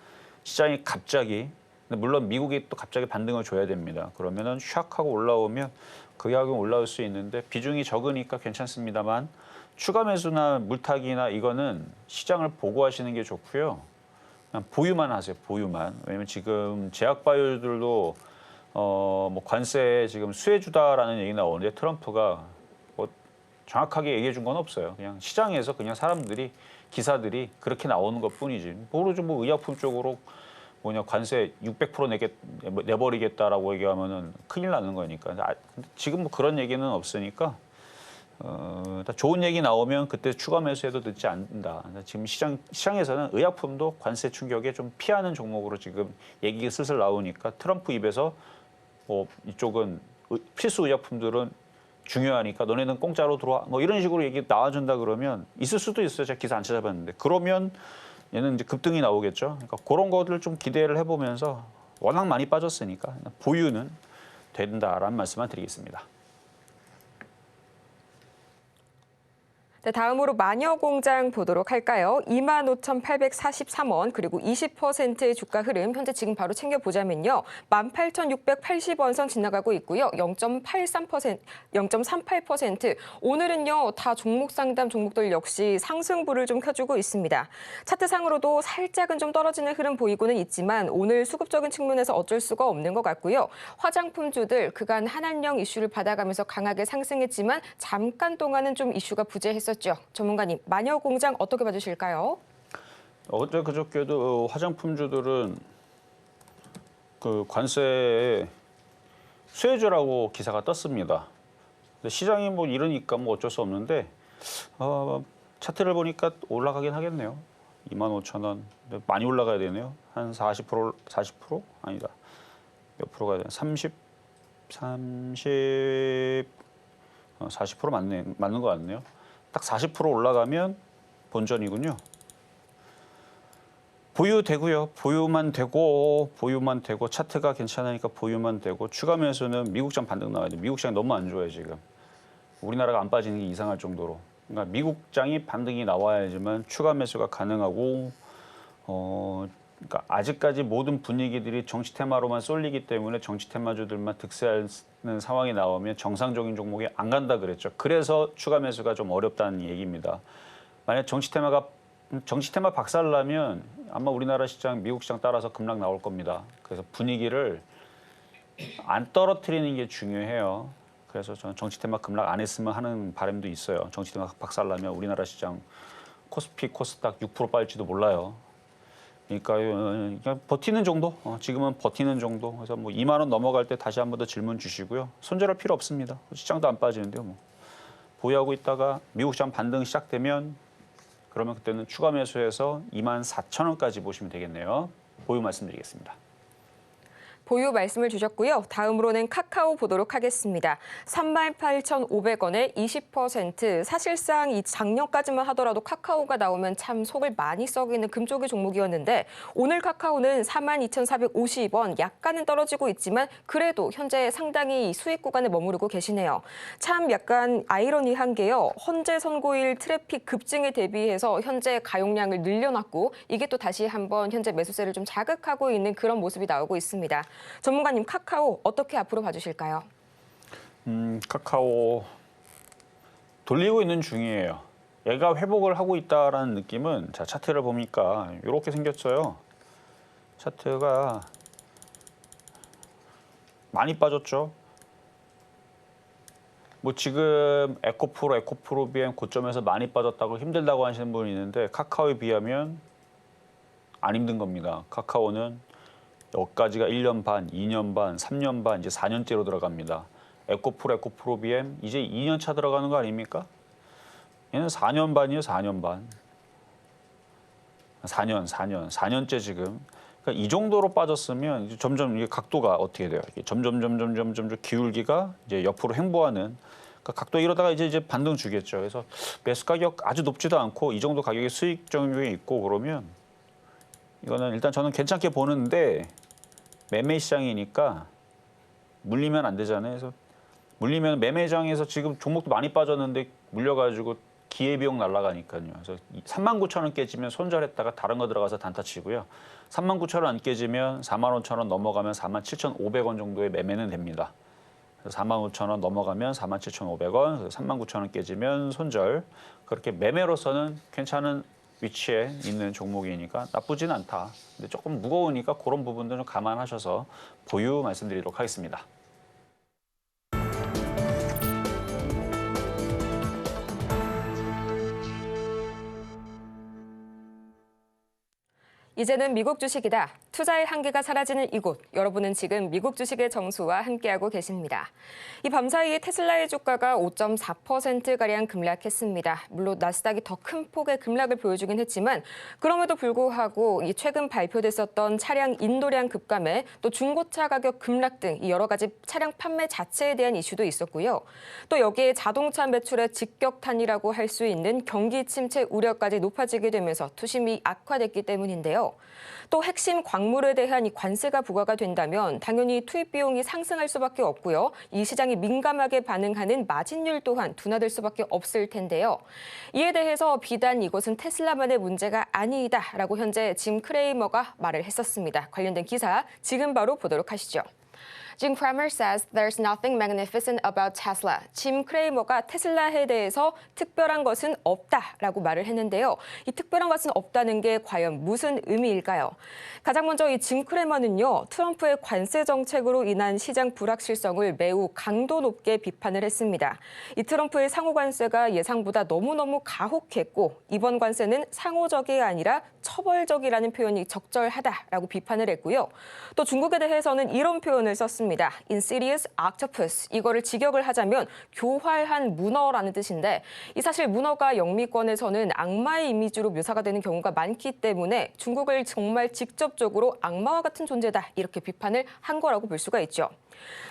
시장이 갑자기, 물론 미국이 또 갑자기 반등을 줘야 됩니다. 그러면은 샥 하고 올라오면 그 가격은 올라올 수 있는데 비중이 적으니까 괜찮습니다만 추가 매수나 물타기나 이거는 시장을 보고 하시는 게 좋고요. 그냥 보유만 하세요. 보유만. 왜냐면 지금 제약바이오들도 뭐 관세에 지금 수혜주다라는 얘기 나오는데 트럼프가 뭐 정확하게 얘기해 준 건 없어요. 그냥 시장에서 그냥 사람들이 기사들이 그렇게 나오는 것뿐이지. 모르죠. 뭐 의약품 쪽으로 뭐냐 관세 600% 내버리겠다라고 얘기하면은 큰일 나는 거니까. 지금 뭐 그런 얘기는 없으니까 좋은 얘기 나오면 그때 추가 매수해도 늦지 않는다. 지금 시장에서는 의약품도 관세 충격에 좀 피하는 종목으로 지금 얘기가 슬슬 나오니까 트럼프 입에서 이쪽은 필수 의약품들은 중요하니까 너네는 공짜로 들어와 뭐 이런 식으로 얘기 나와준다 그러면 있을 수도 있어요. 제가 기사 안 찾아봤는데 그러면 얘는 이제 급등이 나오겠죠. 그러니까 그런 것들을 좀 기대를 해보면서 워낙 많이 빠졌으니까 보유는 된다라는 말씀만 드리겠습니다. 네, 다음으로 마녀공장 보도록 할까요? 25,843원 그리고 20%의 주가 흐름 현재 지금 바로 챙겨보자면요. 18,680원 선 지나가고 있고요. 0.38% 오늘은요. 다 종목 상담 종목들 역시 상승부를 좀 켜주고 있습니다. 차트상으로도 살짝은 좀 떨어지는 흐름 보이고는 있지만 오늘 수급적인 측면에서 어쩔 수가 없는 것 같고요. 화장품주들 그간 한한령 이슈를 받아가면서 강하게 상승했지만 잠깐 동안은 좀 이슈가 부재했었죠. 전문가님, 마녀공장 어떻게 봐주실까요? 어제 그저께도 화장품주들은 그 관세 수혜주라고 기사가 떴습니다. 근데 시장이 뭐 이러니까 뭐 어쩔 수 없는데 차트를 보니까 올라가긴 하겠네요. 25,000원. 많이 올라가야 되네요. 한 40% 아니다. 몇 프로가 되나? 40% 맞는 것 같네요. 딱 40% 올라가면 본전이군요. 보유되고요. 보유만 되고 차트가 괜찮으니까 보유만 되고 추가 매수는 미국장 반등 나와야 돼요. 미국장이 너무 안 좋아요 지금. 우리나라가 안 빠지는 게 이상할 정도로. 그러니까 미국장이 반등이 나와야지만 추가 매수가 가능하고 그러니까 아직까지 모든 분위기들이 정치 테마로만 쏠리기 때문에 정치 테마주들만 득세하는 상황이 나오면 정상적인 종목이 안 간다 그랬죠. 그래서 추가 매수가 좀 어렵다는 얘기입니다. 만약 정치 테마 박살나면 아마 우리나라 시장, 미국 시장 따라서 급락 나올 겁니다. 그래서 분위기를 안 떨어뜨리는 게 중요해요. 그래서 저는 정치 테마 급락 안 했으면 하는 바람도 있어요. 정치 테마 박살나면 우리나라 시장 코스피, 코스닥 6% 빠질지도 몰라요. 그러니까 그냥 버티는 정도, 지금은 버티는 정도. 그래서 뭐 2만 원 넘어갈 때 다시 한 번 더 질문 주시고요. 손절할 필요 없습니다. 시장도 안 빠지는데요. 뭐 보유하고 있다가 미국 시장 반등 시작되면 그러면 그때는 추가 매수해서 24,000원까지 보시면 되겠네요. 보유 말씀드리겠습니다. 보유 말씀을 주셨고요. 다음으로는 카카오 보도록 하겠습니다. 38,500원에 20%. 사실상 이 작년까지만 하더라도 카카오가 나오면 참 속을 많이 썩이는 금쪽의 종목이었는데 오늘 카카오는 42,450원. 약간은 떨어지고 있지만 그래도 현재 상당히 수익 구간에 머무르고 계시네요. 참 약간 아이러니한 게요. 헌재 선고일 트래픽 급증에 대비해서 현재 가용량을 늘려놨고 이게 또 다시 한번 현재 매수세를 좀 자극하고 있는 그런 모습이 나오고 있습니다. 전문가님, 카카오 어떻게 앞으로 봐주실까요? 카카오 돌리고 있는 중이에요. 얘가 회복을 하고 있다라는 느낌은 자 차트를 보니까 이렇게 생겼어요. 차트가 많이 빠졌죠. 뭐 지금 에코프로 BM 고점에서 많이 빠졌다고 힘들다고 하시는 분이 있는데 카카오에 비하면 안 힘든 겁니다. 카카오는 여기까지가 1년 반, 2년 반, 3년 반, 이제 4년째로 들어갑니다. 에코프로 BM 이제 2년 차 들어가는 거 아닙니까? 얘는 4년 반이에요, 4년 반. 4년째 지금. 그러니까 이 정도로 빠졌으면 이제 점점 이게 각도가 어떻게 돼요? 이게 점점 기울기가 이제 옆으로 횡보하는. 그러니까 각도 이러다가 이제 반등 주겠죠. 그래서 매수 가격 아주 높지도 않고 이 정도 가격의 수익 정도에 있고 그러면. 이거는 일단 저는 괜찮게 보는데 매매 시장이니까 물리면 안 되잖아요. 그래서 물리면 매매장에서 지금 종목도 많이 빠졌는데 물려가지고 기회비용 날라가니까요. 그래서 39,000원 깨지면 손절했다가 다른 거 들어가서 단타 치고요. 39,000원 안 깨지면 45,000원 넘어가면 47,500원 정도의 매매는 됩니다. 45,000원 넘어가면 47,500원, 39,000원 깨지면 손절. 그렇게 매매로서는 괜찮은 위치에 있는 종목이니까 나쁘진 않다. 근데 조금 무거우니까 그런 부분들은 감안하셔서 보유 말씀드리도록 하겠습니다. 이제는 미국 주식이다. 투자의 한계가 사라지는 이곳. 여러분은 지금 미국 주식의 정수와 함께하고 계십니다. 이 밤사이에 테슬라의 주가가 5.4%가량 급락했습니다. 물론 나스닥이 더 큰 폭의 급락을 보여주긴 했지만 그럼에도 불구하고 이 최근 발표됐었던 차량 인도량 급감에 또 중고차 가격 급락 등 여러 가지 차량 판매 자체에 대한 이슈도 있었고요. 또 여기에 자동차 매출의 직격탄이라고 할 수 있는 경기 침체 우려까지 높아지게 되면서 투심이 악화됐기 때문인데요. 또 핵심 광물에 대한 이 관세가 부과가 된다면 당연히 투입 비용이 상승할 수밖에 없고요. 이 시장이 민감하게 반응하는 마진율 또한 둔화될 수밖에 없을 텐데요. 이에 대해서 비단 이것은 테슬라만의 문제가 아니다라고 현재 짐 크레이머가 말을 했었습니다. 관련된 기사 지금 바로 보도록 하시죠. Jim Cramer says there's nothing magnificent about Tesla. 짐 크레이머가 테슬라에 대해서 특별한 것은 없다라고 말을 했는데요. 이 특별한 것은 없다는 게 과연 무슨 의미일까요? 가장 먼저 이 짐 크레머는요. 트럼프의 관세 정책으로 인한 시장 불확실성을 매우 강도 높게 비판을 했습니다. 이 트럼프의 상호 관세가 예상보다 너무너무 가혹했고 이번 관세는 상호적이 아니라 처벌적이라는 표현이 적절하다라고 비판을 했고요. 또 중국에 대해서는 이런 표현을 썼습니다. Insidious octopus. 이거를 직역을 하자면 교활한 문어라는 뜻인데 이 사실 문어가 영미권에서는 악마의 이미지로 묘사가 되는 경우가 많기 때문에 중국을 정말 직접적으로 악마와 같은 존재다 이렇게 비판을 한 거라고 볼 수가 있죠.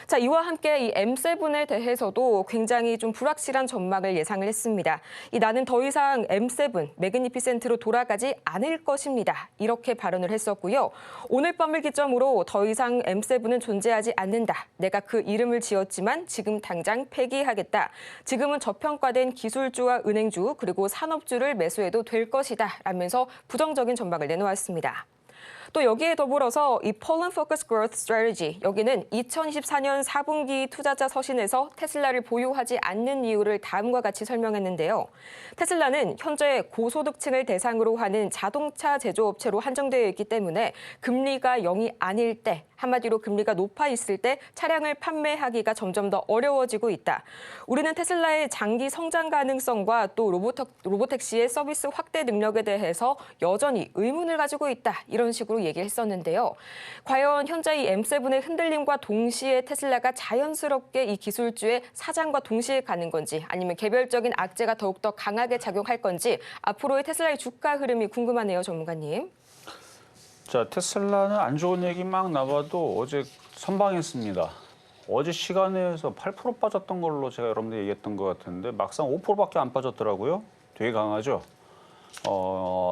자, 이와 함께 이 M7에 대해서도 굉장히 좀 불확실한 전망을 예상을 했습니다. 나는 더 이상 M7 매그니피센트로 돌아가지 않을 것입니다. 이렇게 발언을 했었고요. 오늘 밤을 기점으로 더 이상 M7은 존재하지 않는다. 내가 그 이름을 지었지만 지금 당장 폐기하겠다. 지금은 저평가된 기술주와 은행주 그리고 산업주를 매수해도 될 것이다. 라면서 부정적인 전망을 내놓았습니다. 또 여기에 더불어서 이 Poland Focus Growth Strategy, 여기는 2024년 4분기 투자자 서신에서 테슬라를 보유하지 않는 이유를 다음과 같이 설명했는데요. 테슬라는 현재 고소득층을 대상으로 하는 자동차 제조업체로 한정되어 있기 때문에 금리가 0이 아닐 때, 한마디로 금리가 높아 있을 때 차량을 판매하기가 점점 더 어려워지고 있다. 우리는 테슬라의 장기 성장 가능성과 또 로보택시의 서비스 확대 능력에 대해서 여전히 의문을 가지고 있다. 이런 식으로 얘기를 했었는데요. 과연 현재 이 M7의 흔들림과 동시에 테슬라가 자연스럽게 이 기술주의 사장과 동시에 가는 건지 아니면 개별적인 악재가 더욱더 강하게 작용할 건지 앞으로의 테슬라의 주가 흐름이 궁금하네요, 전문가님. 자, 테슬라는 안 좋은 얘기 막 나와도 어제 선방했습니다. 어제 시간에서 8% 빠졌던 걸로 제가 여러분들 얘기했던 것 같은데 막상 5%밖에 안 빠졌더라고요. 되게 강하죠.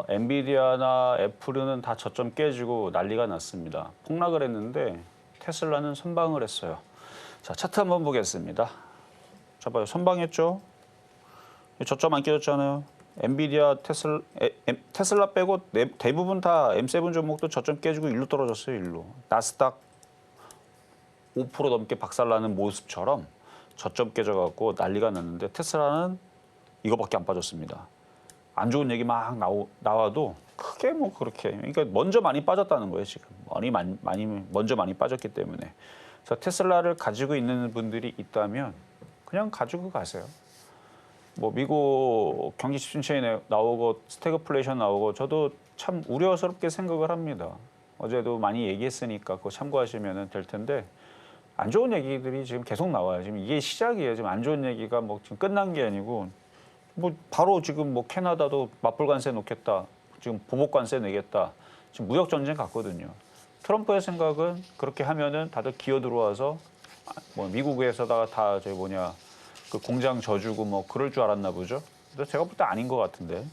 엔비디아나 애플은 다 저점 깨지고 난리가 났습니다. 폭락을 했는데 테슬라는 선방을 했어요. 자, 차트 한번 보겠습니다. 자, 봐요. 선방했죠. 저점 안 깨졌잖아요. 엔비디아, 테슬라 빼고 대부분 다 M7 종목도 저점 깨지고 일로 떨어졌어요. 일로. 나스닥 5% 넘게 박살나는 모습처럼 저점 깨져갖고 난리가 났는데 테슬라는 이거밖에 안 빠졌습니다. 안 좋은 얘기 막 나와도 크게 뭐 그렇게 그러니까 먼저 많이 빠졌다는 거예요. 지금 먼저 많이 빠졌기 때문에. 그래서 테슬라를 가지고 있는 분들이 있다면 그냥 가지고 가세요. 뭐 미국 경기 침체에 나오고 스태그플레이션 나오고 저도 참 우려스럽게 생각을 합니다. 어제도 많이 얘기했으니까 그거 참고하시면 될 텐데 안 좋은 얘기들이 지금 계속 나와요. 지금 이게 시작이에요. 지금 안 좋은 얘기가 뭐 지금 끝난 게 아니고 뭐 바로 지금 뭐 캐나다도 맞불 관세 놓겠다. 지금 보복 관세 내겠다. 지금 무역 전쟁 같거든요. 트럼프의 생각은 그렇게 하면은 다들 기어 들어와서 뭐 미국에서다가 다 저기 그 공장 져주고 뭐 그럴 줄 알았나 보죠. 근데 제가 볼 때 아닌 것 같은데.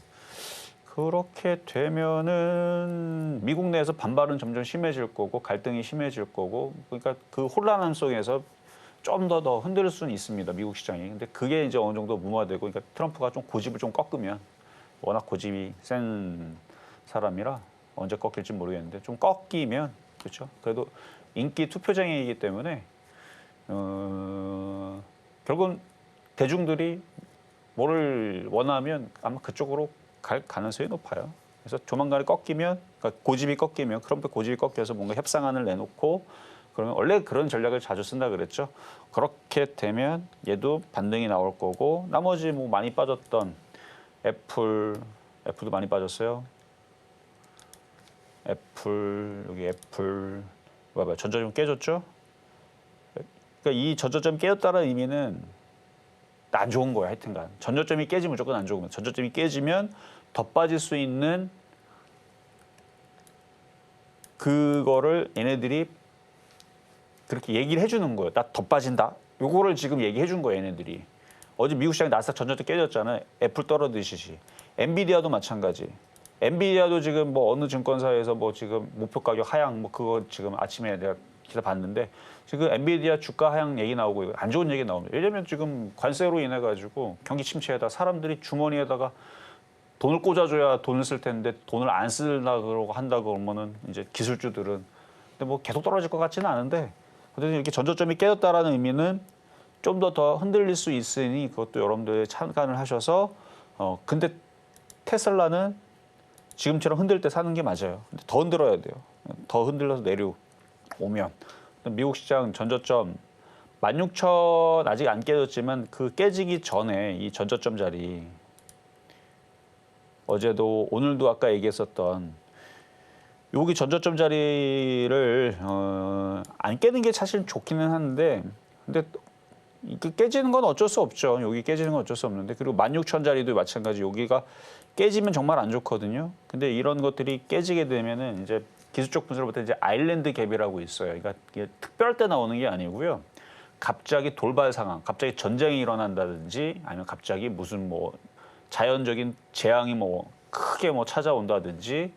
그렇게 되면은 미국 내에서 반발은 점점 심해질 거고 갈등이 심해질 거고 그러니까 그 혼란함 속에서 좀 더 흔들 수는 있습니다. 미국 시장이. 근데 그게 이제 어느 정도 무마되고 그러니까 트럼프가 좀 고집을 좀 꺾으면 워낙 고집이 센 사람이라 언제 꺾일지 모르겠는데 좀 꺾이면 그렇죠. 그래도 인기 투표쟁이이기 때문에 결국은 대중들이 뭐를 원하면 아마 그쪽으로 갈 가능성이 높아요. 그래서 조만간에 꺾이면, 그러니까 고집이 꺾이면, 트럼프 고집이 꺾여서 뭔가 협상안을 내놓고 그러면 원래 그런 전략을 자주 쓴다 그랬죠. 그렇게 되면 얘도 반등이 나올 거고 나머지 뭐 많이 빠졌던 애플도 많이 빠졌어요. 여기 애플 봐봐요. 전저점 깨졌죠. 그러니까 이 전저점 깨졌다는 의미는 안 좋은 거야. 하여튼간 전저점이 깨지면 무조건 안 좋은 거야. 전저점이 깨지면 더 빠질 수 있는 그거를 얘네들이 그렇게 얘기를 해주는 거예요. 나 더 빠진다. 요거를 지금 얘기해 준 거예요. 얘네들이. 어제 미국 시장 나스닥 전저점 깨졌잖아요. 애플 떨어지듯이. 엔비디아도 마찬가지. 엔비디아도 지금 뭐 어느 증권사에서 뭐 지금 목표 가격 하향 뭐 그거 지금 아침에 내가 기사 봤는데 지금 엔비디아 주가 하향 얘기 나오고 안 좋은 얘기 나옵니다. 왜냐면 지금 관세로 인해 가지고 경기 침체에다 사람들이 주머니에다가 돈을 꽂아줘야 돈을 쓸 텐데 돈을 안 쓰려고 한다고 그러면은 이제 기술주들은 근데 뭐 계속 떨어질 것 같지는 않은데 어쨌든 이렇게 전저점이 깨졌다라는 의미는 좀 더 흔들릴 수 있으니 그것도 여러분들 참관을 하셔서 근데 테슬라는 지금처럼 흔들 때 사는 게 맞아요. 근데 더 흔들어야 돼요. 더 흔들려서 내려오면 미국 시장 전저점 16,000 아직 안 깨졌지만 그 깨지기 전에 이 전저점 자리 어제도 오늘도 아까 얘기했었던 여기 전저점 자리를 안 깨는 게 사실 좋기는 한데 근데 그 깨지는 건 어쩔 수 없죠. 여기 깨지는 건 어쩔 수 없는데 그리고 16,000 자리도 마찬가지 여기가 깨지면 정말 안 좋거든요. 근데 이런 것들이 깨지게 되면은 이제 기술적 분석부터 이제 아일랜드 갭이라고 있어요. 그러니까 이게 특별할 때 나오는 게 아니고요. 갑자기 돌발 상황, 갑자기 전쟁이 일어난다든지 아니면 갑자기 무슨 뭐 자연적인 재앙이 뭐 크게 뭐 찾아온다든지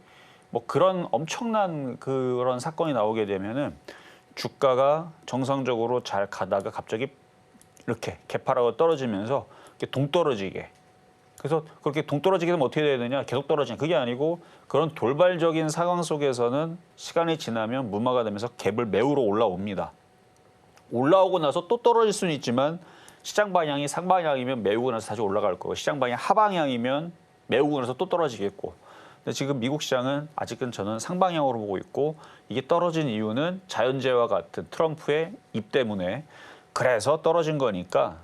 뭐 그런 엄청난 그런 사건이 나오게 되면은 주가가 정상적으로 잘 가다가 갑자기 이렇게 개파라고 떨어지면서 이렇게 동떨어지게. 그래서 그렇게 동떨어지게 되면 어떻게 돼야 되냐? 계속 떨어지냐? 그게 아니고 그런 돌발적인 상황 속에서는 시간이 지나면 무마가 되면서 갭을 메우러 올라옵니다. 올라오고 나서 또 떨어질 수는 있지만 시장 방향이 상방향이면 메우고 나서 다시 올라갈 거고 시장 방향이 하방향이면 메우고 나서 또 떨어지겠고 근데 지금 미국 시장은 아직은 저는 상방향으로 보고 있고 이게 떨어진 이유는 자연재해와 같은 트럼프의 입 때문에 그래서 떨어진 거니까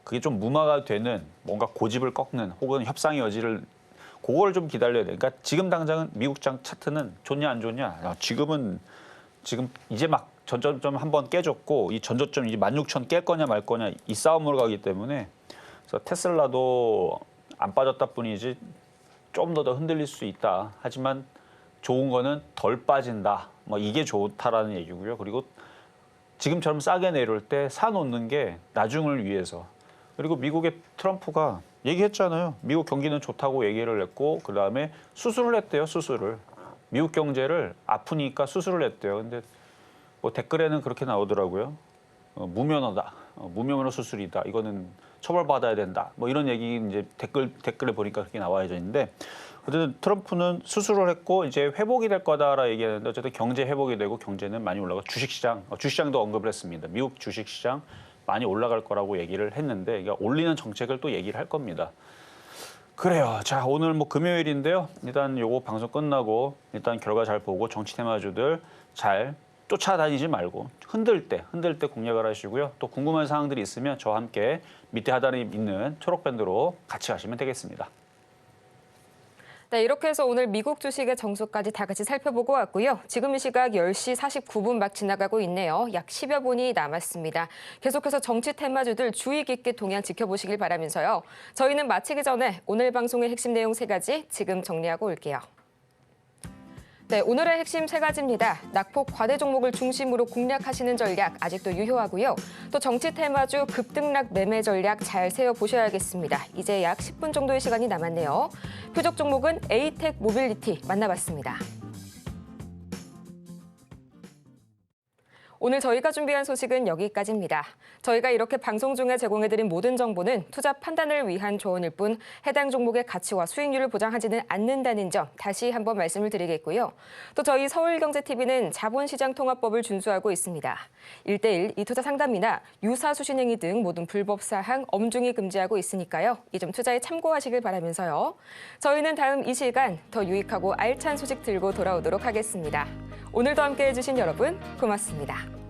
그게 좀 무마가 되는 뭔가 고집을 꺾는 혹은 협상의 여지를 그걸 좀 기다려야 돼. 그러니까 지금 당장은 미국 장 차트는 좋냐 안 좋냐. 지금 이제 막 전저점 한번 깨졌고 이 전저점 이제 16,000 깰 거냐 말 거냐 이 싸움으로 가기 때문에 그래서 테슬라도 안 빠졌다 뿐이지 좀 더 흔들릴 수 있다. 하지만 좋은 거는 덜 빠진다. 뭐 이게 좋다라는 얘기고요. 그리고 지금처럼 싸게 내려올 때 사놓는 게 나중을 위해서. 그리고 미국의 트럼프가 얘기했잖아요. 미국 경기는 좋다고 얘기를 했고 그다음에 수술을 했대요. 수술을. 미국 경제를 아프니까 수술을 했대요. 근데 뭐 댓글에는 그렇게 나오더라고요. 무면허다. 무면허 수술이다. 이거는 처벌받아야 된다. 뭐 이런 얘기 이제 댓글에 보니까 그렇게 나와져 있는데 어쨌든 트럼프는 수술을 했고 이제 회복이 될 거다라 얘기하는데 어쨌든 경제 회복이 되고 경제는 많이 올라가 주식시장도 언급을 했습니다. 미국 주식시장 많이 올라갈 거라고 얘기를 했는데 그러니까 올리는 정책을 또 얘기를 할 겁니다. 그래요. 자, 오늘 뭐 금요일인데요. 일단 요거 방송 끝나고 일단 결과 잘 보고 정치 테마주들 잘 쫓아다니지 말고 흔들 때 공략을 하시고요. 또 궁금한 사항들이 있으면 저와 함께 밑에 하단에 있는 초록밴드로 같이 가시면 되겠습니다. 네, 이렇게 해서 오늘 미국 주식의 정수까지 다 같이 살펴보고 왔고요. 지금 이 시각 10시 49분 막 지나가고 있네요. 약 10여 분이 남았습니다. 계속해서 정치 테마주들 주의 깊게 동향 지켜보시길 바라면서요. 저희는 마치기 전에 오늘 방송의 핵심 내용 3가지 지금 정리하고 올게요. 네, 오늘의 핵심 3가지입니다. 낙폭 과대 종목을 중심으로 공략하시는 전략 아직도 유효하고요. 또 정치 테마주 급등락 매매 전략 잘 세워보셔야겠습니다. 이제 약 10분 정도의 시간이 남았네요. 표적 종목은 에이텍 모빌리티 만나봤습니다. 오늘 저희가 준비한 소식은 여기까지입니다. 저희가 이렇게 방송 중에 제공해드린 모든 정보는 투자 판단을 위한 조언일 뿐 해당 종목의 가치와 수익률을 보장하지는 않는다는 점 다시 한번 말씀을 드리겠고요. 또 저희 서울경제TV는 자본시장통합법을 준수하고 있습니다. 1:1 이투자 상담이나 유사 수신행위 등 모든 불법 사항 엄중히 금지하고 있으니까요. 이 점 투자에 참고하시길 바라면서요. 저희는 다음 이 시간 더 유익하고 알찬 소식 들고 돌아오도록 하겠습니다. 오늘도 함께해 주신 여러분 고맙습니다.